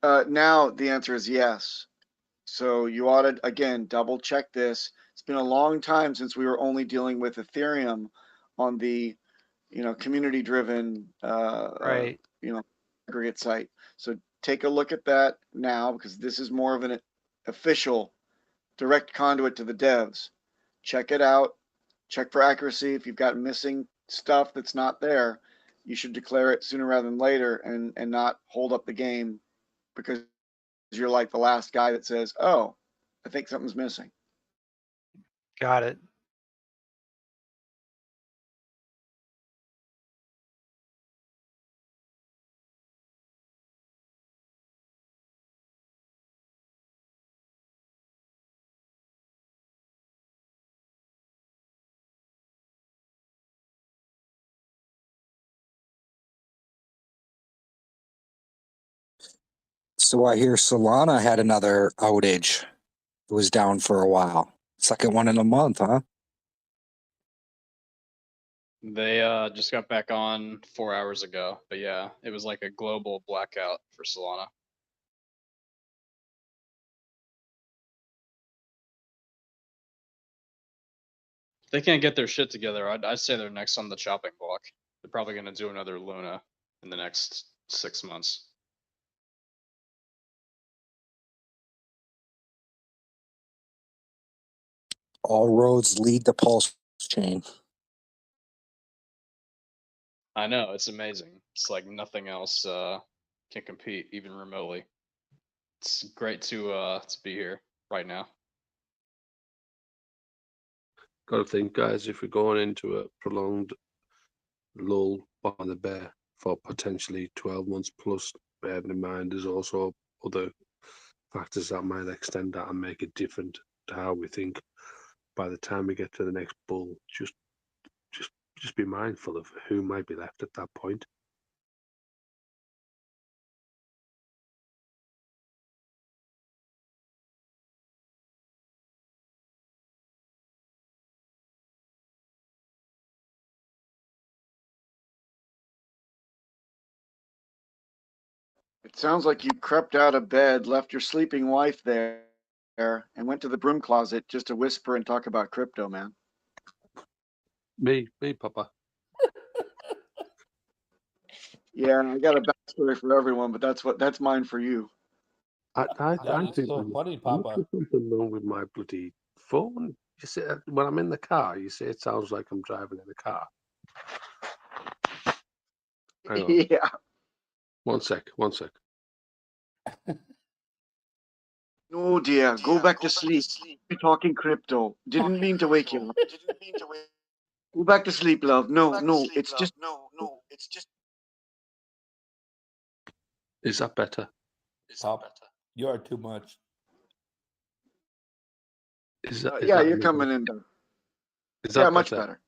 Now the answer is yes. So you ought to, again, double check this. It's been a long time since we were only dealing with Ethereum on the, community driven, Right. aggregate site. So take a look at that now because this is more of an official direct conduit to the devs. Check it out. Check for accuracy. If you've got missing stuff that's not there, you should declare it sooner rather than later and not hold up the game because you're like the last guy that says, oh, I think something's missing. Got it. So I hear Solana had another outage. It was down for a while. Second one in a month, huh? They just got back on 4 hours ago, but yeah, it was like a global blackout for Solana. If they can't get their shit together, I'd say they're next on the chopping block. They're probably going to do another Luna in the next 6 months. All roads lead to Pulsechain. I know, it's amazing. It's like nothing else can compete even remotely. It's great to be here right now. Got to think, guys, if we're going into a prolonged lull behind the bear for potentially 12 months plus, bearing in mind there's also other factors that might extend that and make it different to how we think by the time we get to the next bull. Just be mindful of who might be left at that point. It sounds like you crept out of bed, left your sleeping wife there, and went to the broom closet just to whisper and talk about crypto, man. Me, Papa. Yeah, I got a backstory for everyone, but that's mine for you. I That is think so funny, there must Papa. be something wrong with my bloody phone. You say when I'm in the car, you say it sounds like I'm driving in the car. Hang on. Yeah. One sec. Oh dear, go back to sleep. You're talking crypto. Didn't mean to wake you up. Go back to sleep, love. No, it's just. Is that better? Pop, you are too much. Is Yeah, that you're any coming better? in. Is Yeah, that much better? better.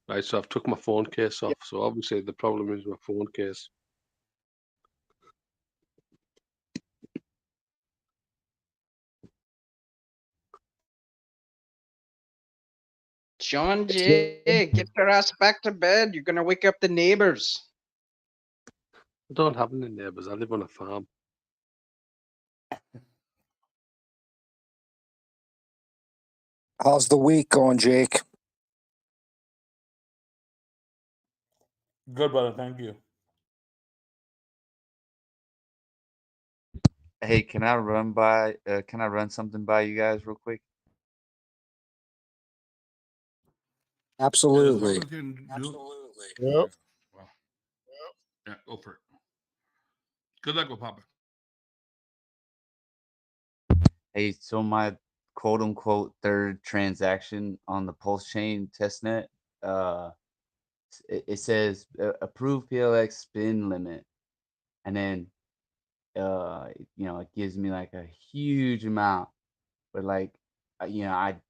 Right, so I've took my phone case off. So obviously the problem is my phone case. John Jay, get your ass back to bed. You're gonna wake up the neighbors. I don't have any neighbours. I live on a farm. How's the week going, Jake? Good, brother. Thank you. Hey, can I run something by you guys real quick? Absolutely. Absolutely. Yep. Well, yeah, go for it. Good luck with Papa. Hey, so my quote unquote third transaction on the Pulsechain testnet, it says approved PLX spin limit, and then it gives me like a huge amount, but like I didn't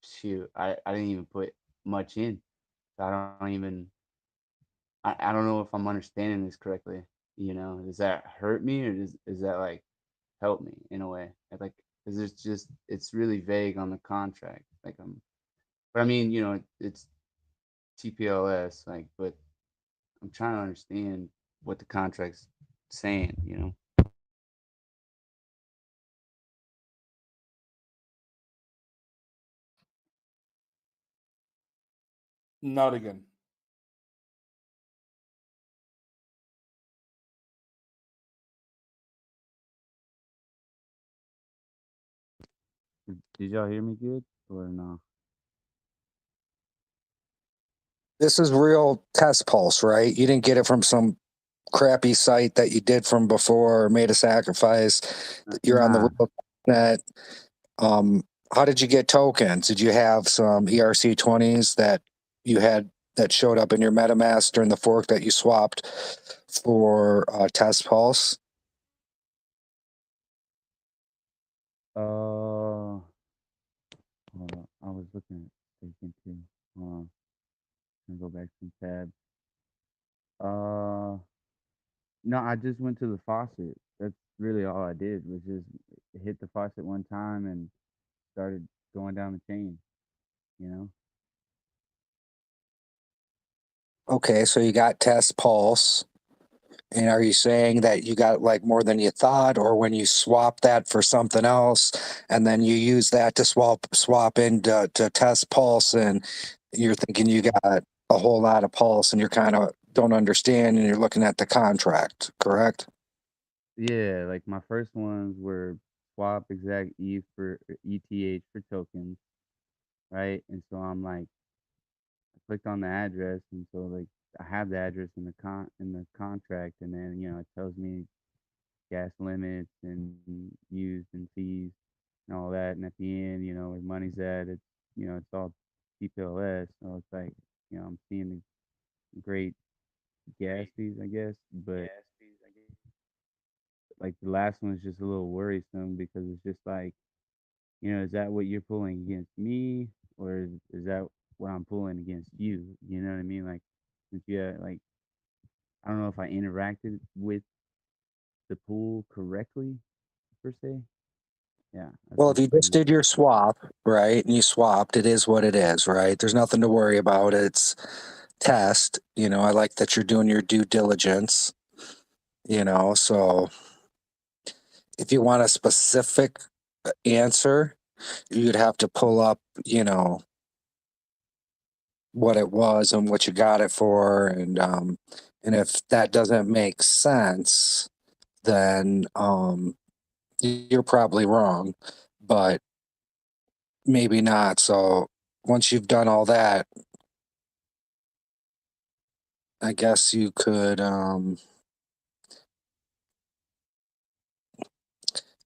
even put much in, so I don't know if I'm understanding this correctly. Does that hurt me, or does that like help me in a way? Like, because it's really vague on the contract. Like but I mean, it's TPLS, like, but I'm trying to understand what the contract's saying. Not again. Did y'all hear me good or no? This is real test pulse, right? You didn't get it from some crappy site that you did from before or made a sacrifice. You're on the Nah. real net. How did you get tokens? Did you have some ERC20s that you had that showed up in your MetaMask during the fork that you swapped for test pulse? Hold on. I was looking at staking too. Hold on. Let me go back some tabs. No, I just went to the faucet. That's really all I did, was just hit the faucet one time and started going down the chain. Okay, so you got test pulse. And are you saying that you got like more than you thought, or when you swap that for something else, and then you use that to swap into to test pulse, and you're thinking you got a whole lot of pulse, and you're kind of don't understand and you're looking at the contract, correct? Yeah, like my first ones were swap exact ETH for ETH for tokens, right? And so I'm like, I clicked on the address, and so like I have the address in the contract, and then it tells me gas limits and use and fees and all that, and at the end, where money's at, it's all TPLS, so it's like I'm seeing the great gas fees, I guess, but like the last one is just a little worrisome because it's just like, is that what you're pulling against me, or is that what I'm pulling against you? You know what I mean? Like, since like, I don't know if I interacted with the pool correctly per se. Yeah, that's Well, if just you like just did your swap, right, and you swapped, it is what it is, right? There's nothing to worry about. It's test. I like that you're doing your due diligence, so if you want a specific answer, you'd have to pull up, what it was and what you got it for, and if that doesn't make sense, then you're probably wrong, but maybe not. So once you've done all that, I guess you could.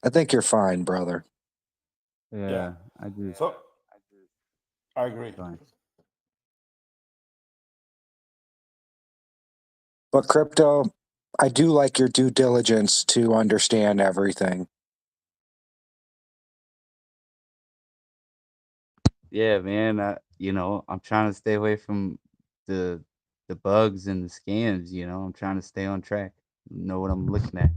I think you're fine, brother. yeah, I just So I agree. fine. But crypto, I do like your due diligence to understand everything. Yeah, man. I'm trying to stay away from the bugs and the scams. I'm trying to stay on track. Know what I'm looking at.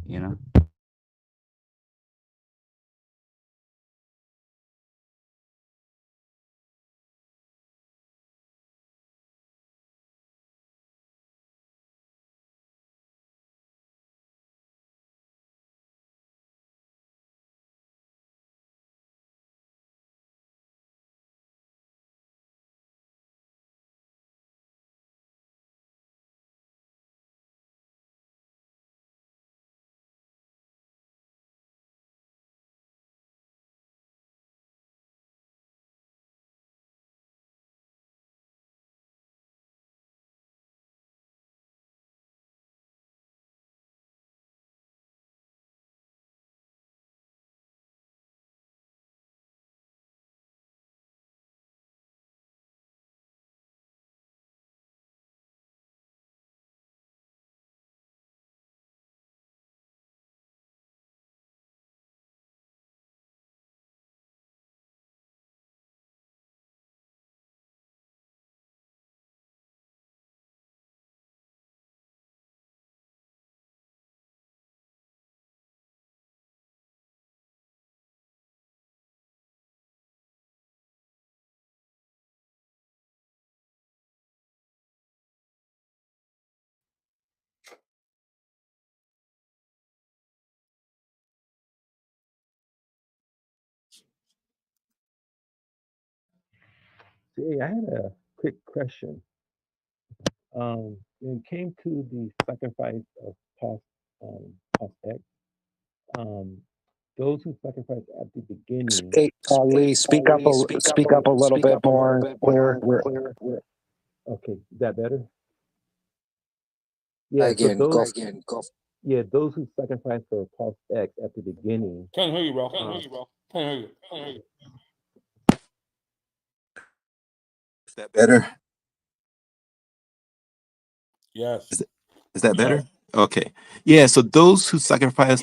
Hey, I had a quick question. When it came to the sacrifice of PulseX, um, those who sacrifice at the beginning. Hey, Lee, speak up a little bit more. We're Okay, is that better? Yeah, so again. those yeah, those who sacrifice for PulseX at the beginning. Can't hear you, bro. Can't hear you. Is that better? Yes. Is that better? Okay. Yeah. So those who sacrifice,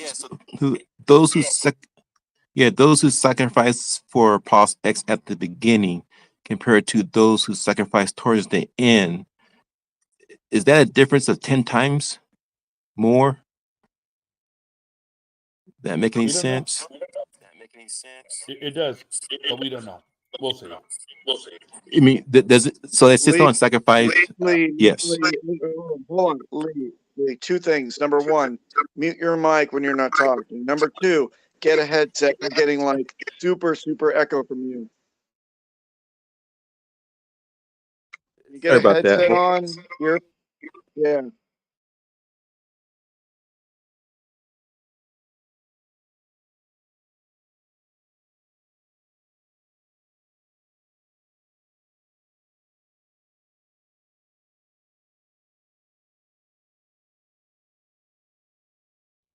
those who sacrifice for PulseX at the beginning, compared to those who sacrifice towards the end, is that a difference of 10 times more? That make any We don't know. sense? It does, but we don't know. We'll see. I mean, does it? So it's just Lee, on sacrifice. Yes. Hold on, Lee. Two things. Number one, mute your mic when you're not talking. Number two, get a headset. You're getting like super echo from you. You get Sorry a about that. headset on. Yeah.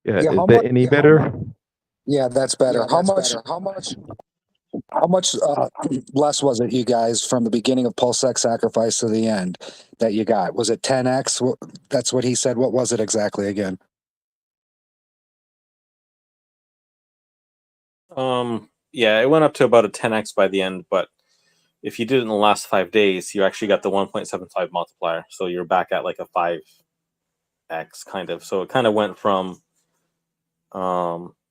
Yeah, Yeah, is how that much? any better? Yeah, that's better. How much? How much less was it, you guys, from the beginning of PulseX Sacrifice to the end that you got? Was it 10x? That's what he said. What was it exactly again? Yeah, it went up to about a 10x by the end, but if you did it in the last 5 days, you actually got the 1.75 multiplier. So you're back at like a 5x kind of. So it kind of went from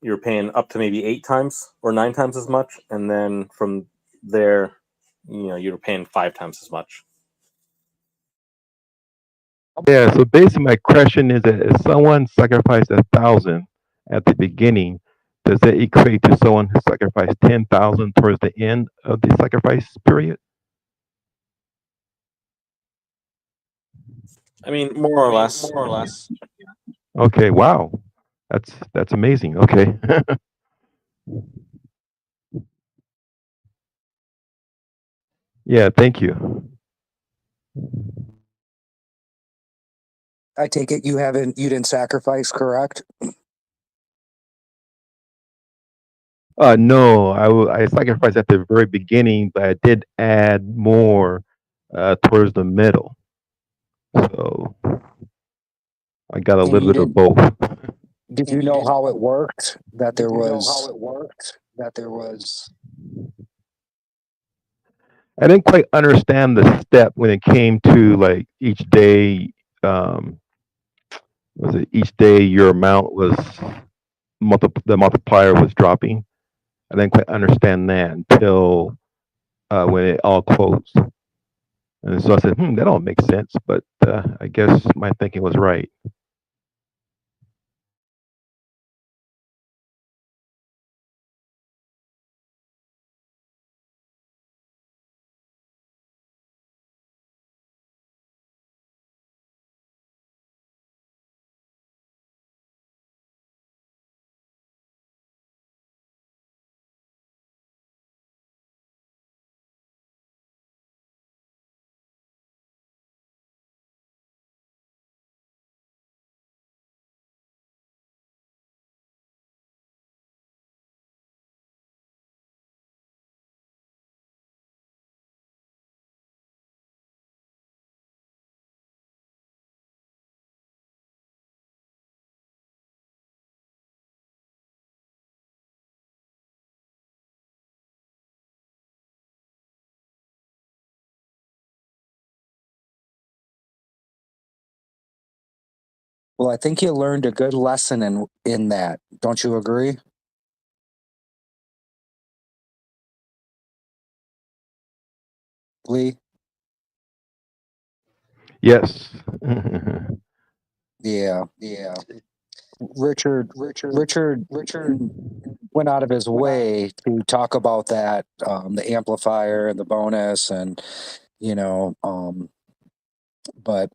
you're paying up to maybe 8 times or 9 times as much, and then from there, you're paying 5 times as much. Yeah, so basically my question is that if someone sacrificed 1,000 at the beginning, does that equate to someone who sacrificed 10,000 towards the end of the sacrifice period? I mean, more or less. Okay, wow. That's amazing. Okay. Yeah, thank you. I take it you didn't sacrifice, correct? No, I sacrificed at the very beginning, but I did add more towards the middle. So I got a And little you bit of didn't. both. Did you know how it worked? That there was. I didn't quite understand the step when it came to like each day. Was it each day your amount was the multiplier was dropping? I didn't quite understand that until when it all closed. And so I said, that don't make sense. But I guess my thinking was right. Well, I think you learned a good lesson in that. Don't you agree? Lee? Yes. Yeah. Richard went out of his way to talk about that, the amplifier and the bonus, and you know, but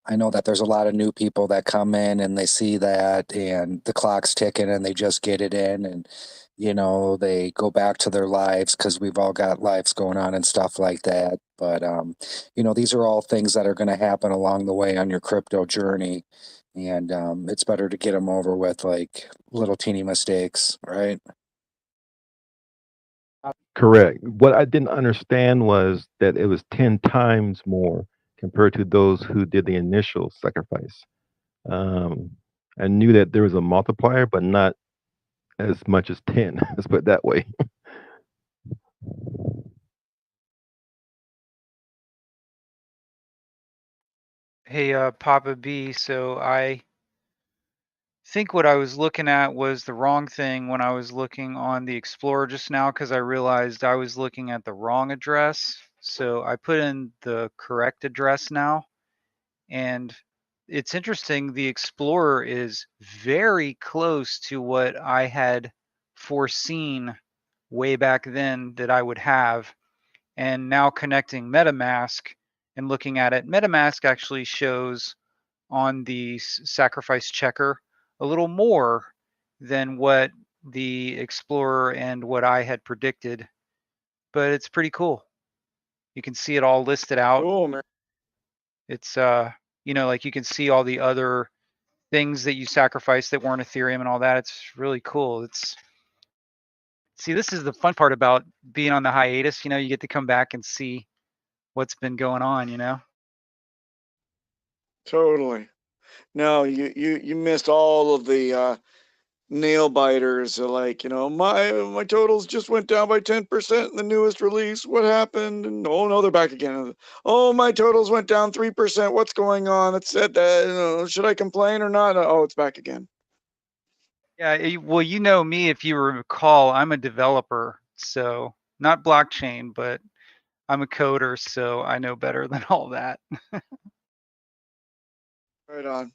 I know that there's a lot of new people that come in and they see that and the clock's ticking and they just get it in, and they go back to their lives because we've all got lives going on and stuff like that. But these are all things that are going to happen along the way on your crypto journey, and it's better to get them over with like little teeny mistakes, right? Correct. What I didn't understand was that it was 10 times more compared to those who did the initial sacrifice. Um, I knew that there was a multiplier, but not as much as 10. Let's put it that way. Hey, Papa B. So I think what I was looking at was the wrong thing when I was looking on the Explorer just now, because I realized I was looking at the wrong address. So I put in the correct address now. And it's interesting, the Explorer is very close to what I had foreseen way back then that I would have. And now connecting MetaMask and looking at it, MetaMask actually shows on the sacrifice checker a little more than what the Explorer and what I had predicted, but it's pretty cool. You can see it all listed out. Cool, man. It's you know, like you can see all the other things that you sacrificed that weren't Ethereum and all that. It's really cool. It's see, this is the fun part about being on the hiatus. You know, you get to come back and see what's been going on. You know. Totally. No, you missed all of the nail biters. Like, my totals just went down by 10% in the newest release. What happened? And oh no, they're back again. Oh, my totals went down 3%. What's going on? It said that. Should I complain or not? Oh, it's back again. Yeah, well, you know me, if you recall, I'm a developer, so not blockchain, but I'm a coder, so I know better than all that. Right on.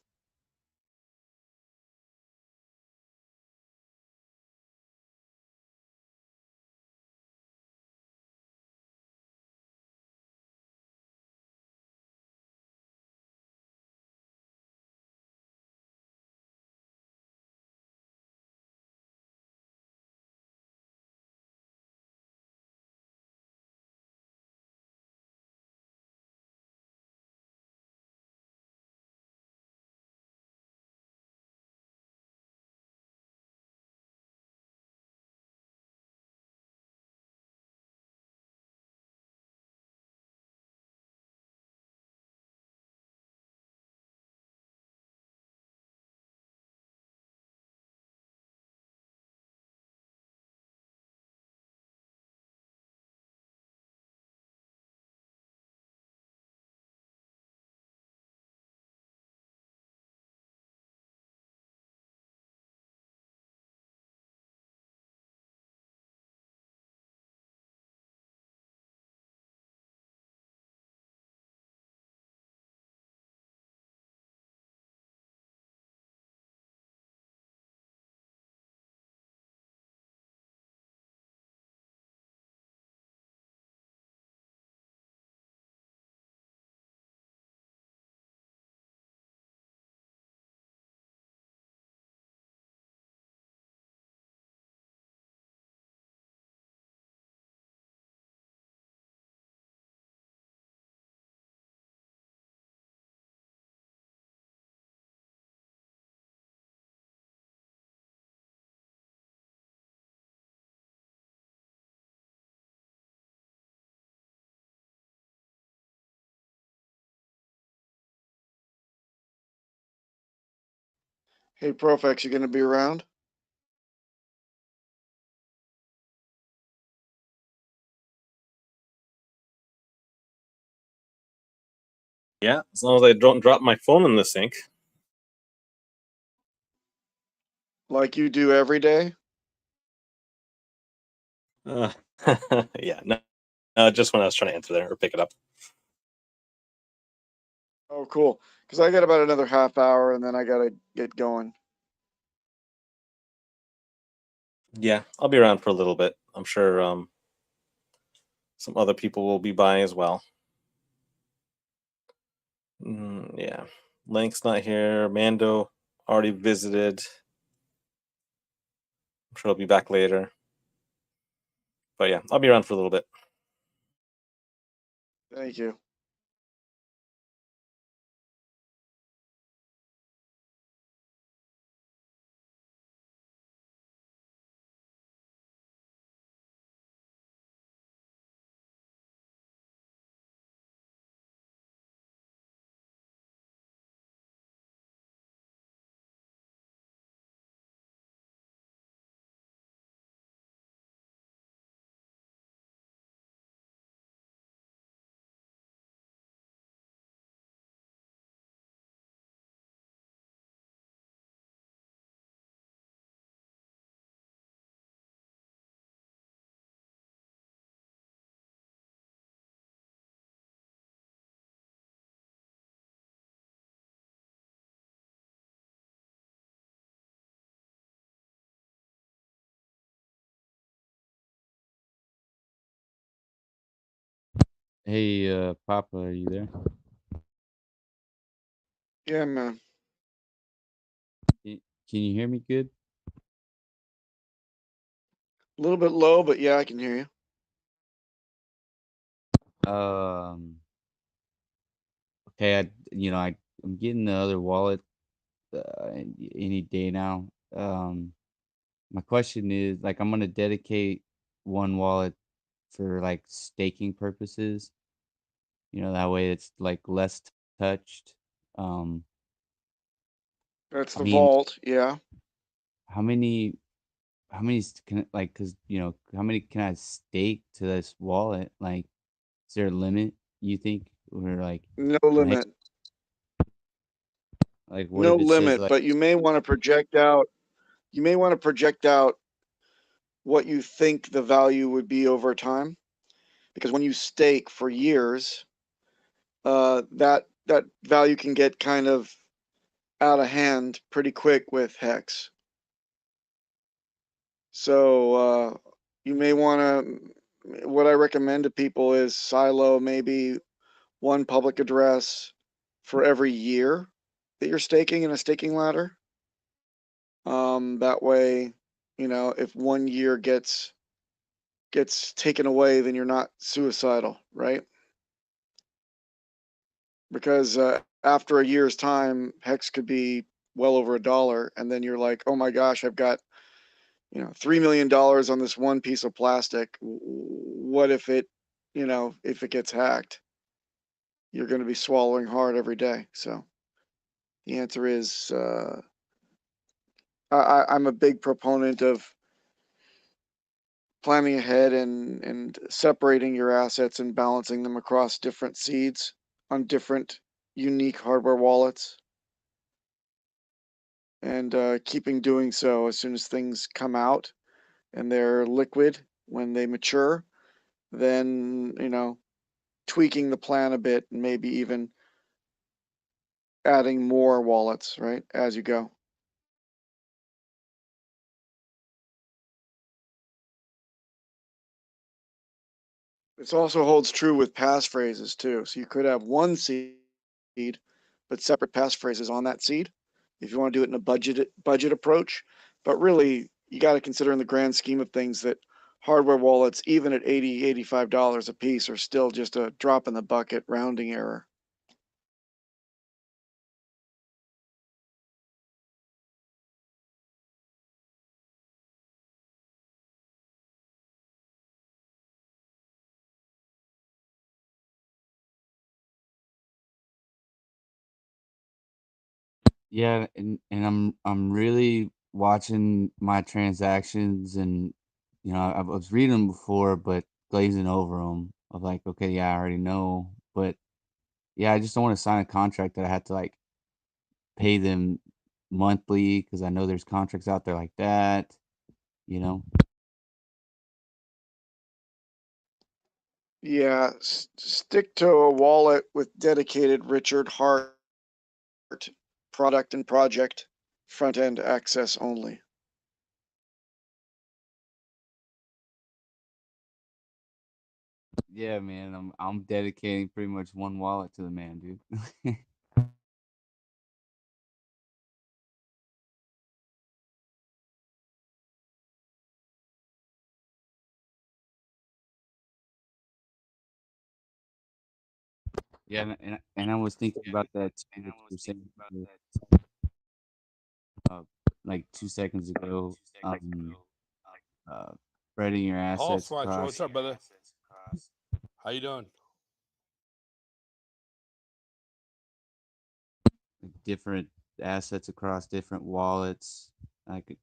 Hey, Profex, you gonna be around? Yeah, as long as I don't drop my phone in the sink. Like you do every day? Uh, yeah, no, just when I was trying to answer there or pick it up. Oh, cool. Because I got about another half hour and then I gotta get going. Yeah, I'll be around for a little bit. I'm sure some other people will be by as well. Yeah, Link's not here. Mando already visited. I'm sure he'll be back later. But yeah, I'll be around for a little bit. Thank you. Hey, Papa, are you there? Yeah, man. Can you hear me good? A little bit low, but yeah, I can hear you. Okay, I'm getting the other wallet any day now. My question is like I'm gonna dedicate one wallet for like staking purposes. That way it's like less touched. Um, That's I the mean, vault. Yeah. how many can like because how many can I stake to this wallet? Like, is there a limit you think? Or like No on Hex, limit. like what No if it says limit, like but you may want to project out. You may want to project out what you think the value would be over time, because when you stake for years, that value can get kind of out of hand pretty quick with Hex. So you may want to. What I recommend to people is silo maybe one public address for every year that you're staking in a staking ladder. That way, if 1 year gets taken away, then you're not suicidal, right? Because after a year's time, Hex could be well over $1, and then you're like, oh my gosh, I've got $3 million on this one piece of plastic. What if if it gets hacked? You're going to be swallowing hard every day. So the answer is, I'm a big proponent of planning ahead and separating your assets and balancing them across different seeds on different unique hardware wallets, and keeping doing so as soon as things come out and they're liquid when they mature. Then tweaking the plan a bit and maybe even adding more wallets, right, as you go. This also holds true with passphrases too. So you could have one seed, but separate passphrases on that seed if you want to do it in a budget approach. But really, you got to consider in the grand scheme of things that hardware wallets, even at $80, $85 a piece, are still just a drop in the bucket rounding error. yeah, and I'm really watching my transactions, and I was reading them before, but glazing over them. Of like, okay, yeah, I already know, but yeah, I just don't want to sign a contract that I have to like pay them monthly because I know there's contracts out there like that. You know. Yeah, stick to a wallet with dedicated Richard Hart product and project front end access only. Yeah, man, I'm dedicating pretty much one wallet to the man, dude. Yeah, and I was thinking about that too, what you were saying, uh, like 2 seconds ago. Uh, spreading your Pulse assets Watcher, across what's up, brother? How you doing? different assets across different wallets. Like,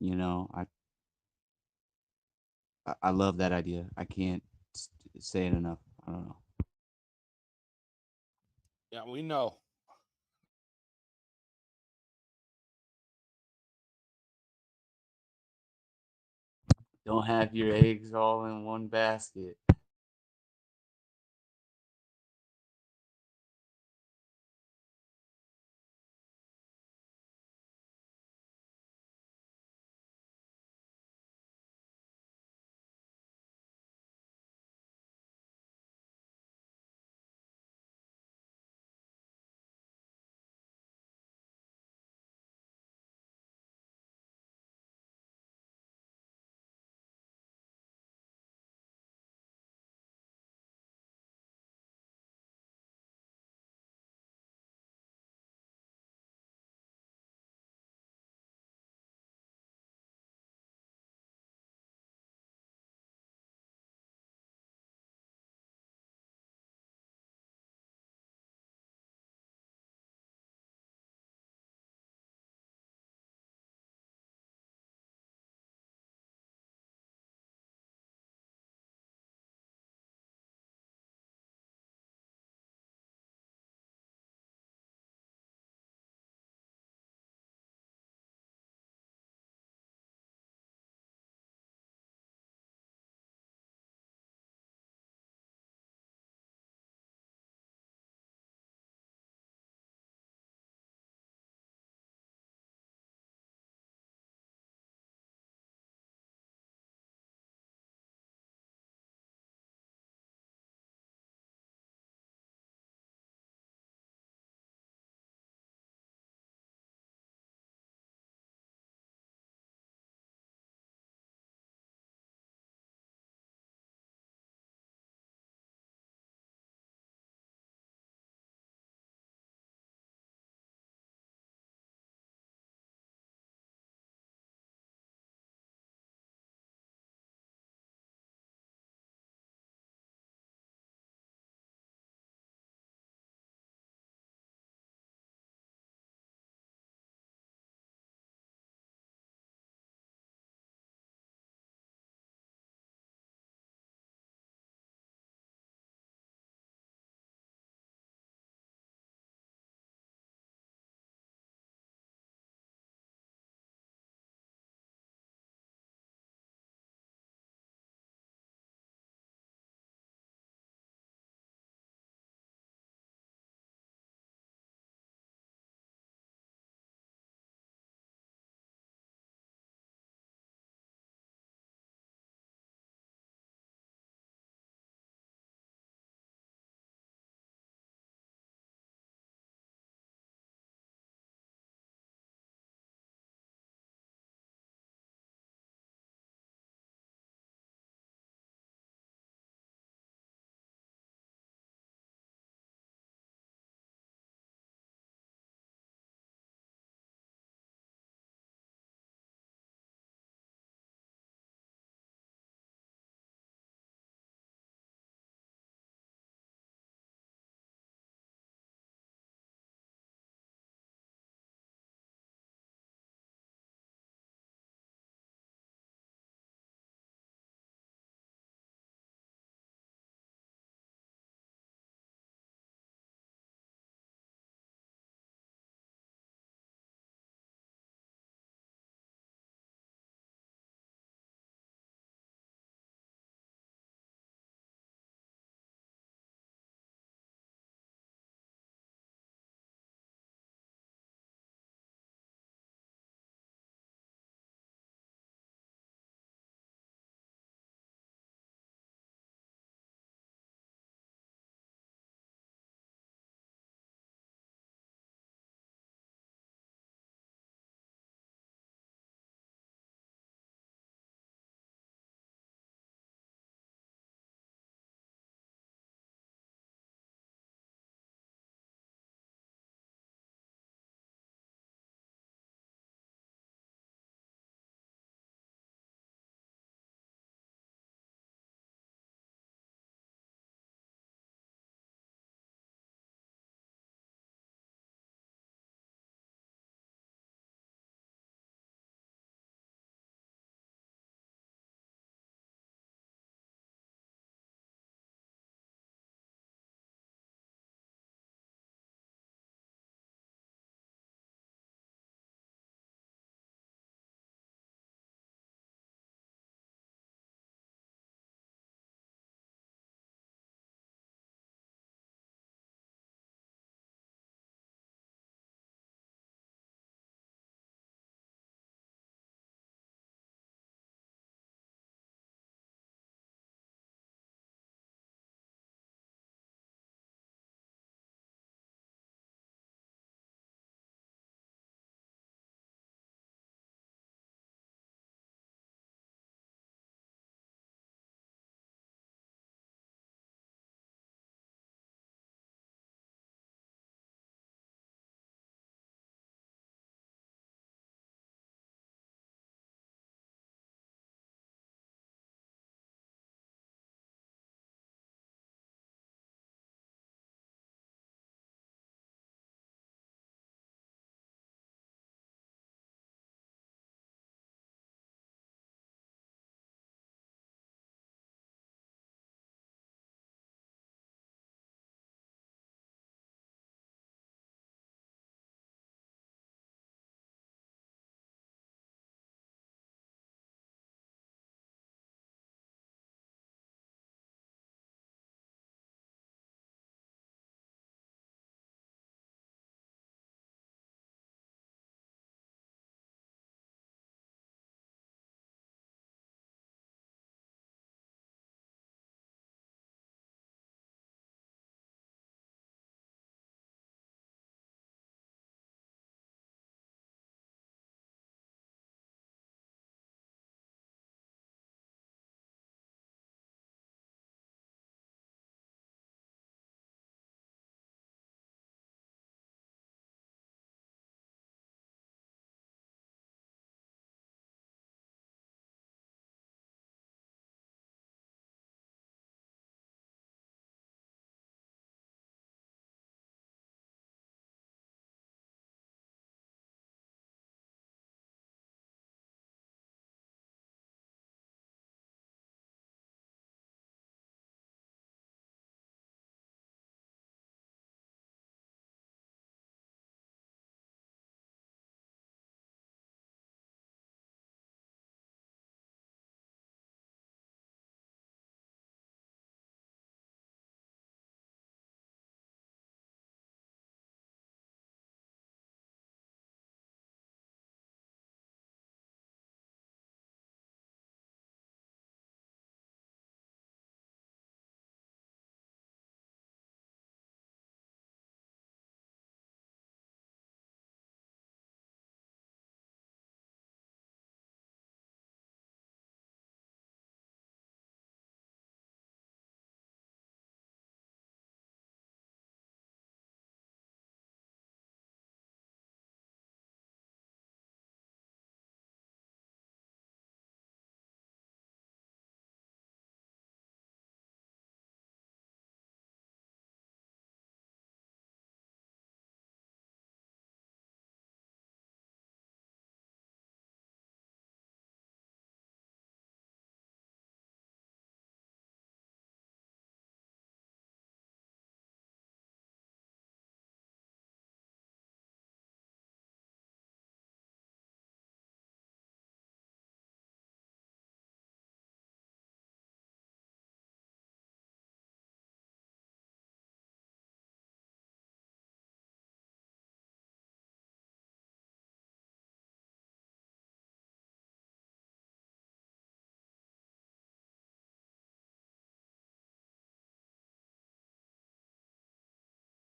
I love that idea. I can't say it enough. I don't know. Yeah, we know. Don't have your eggs all in one basket.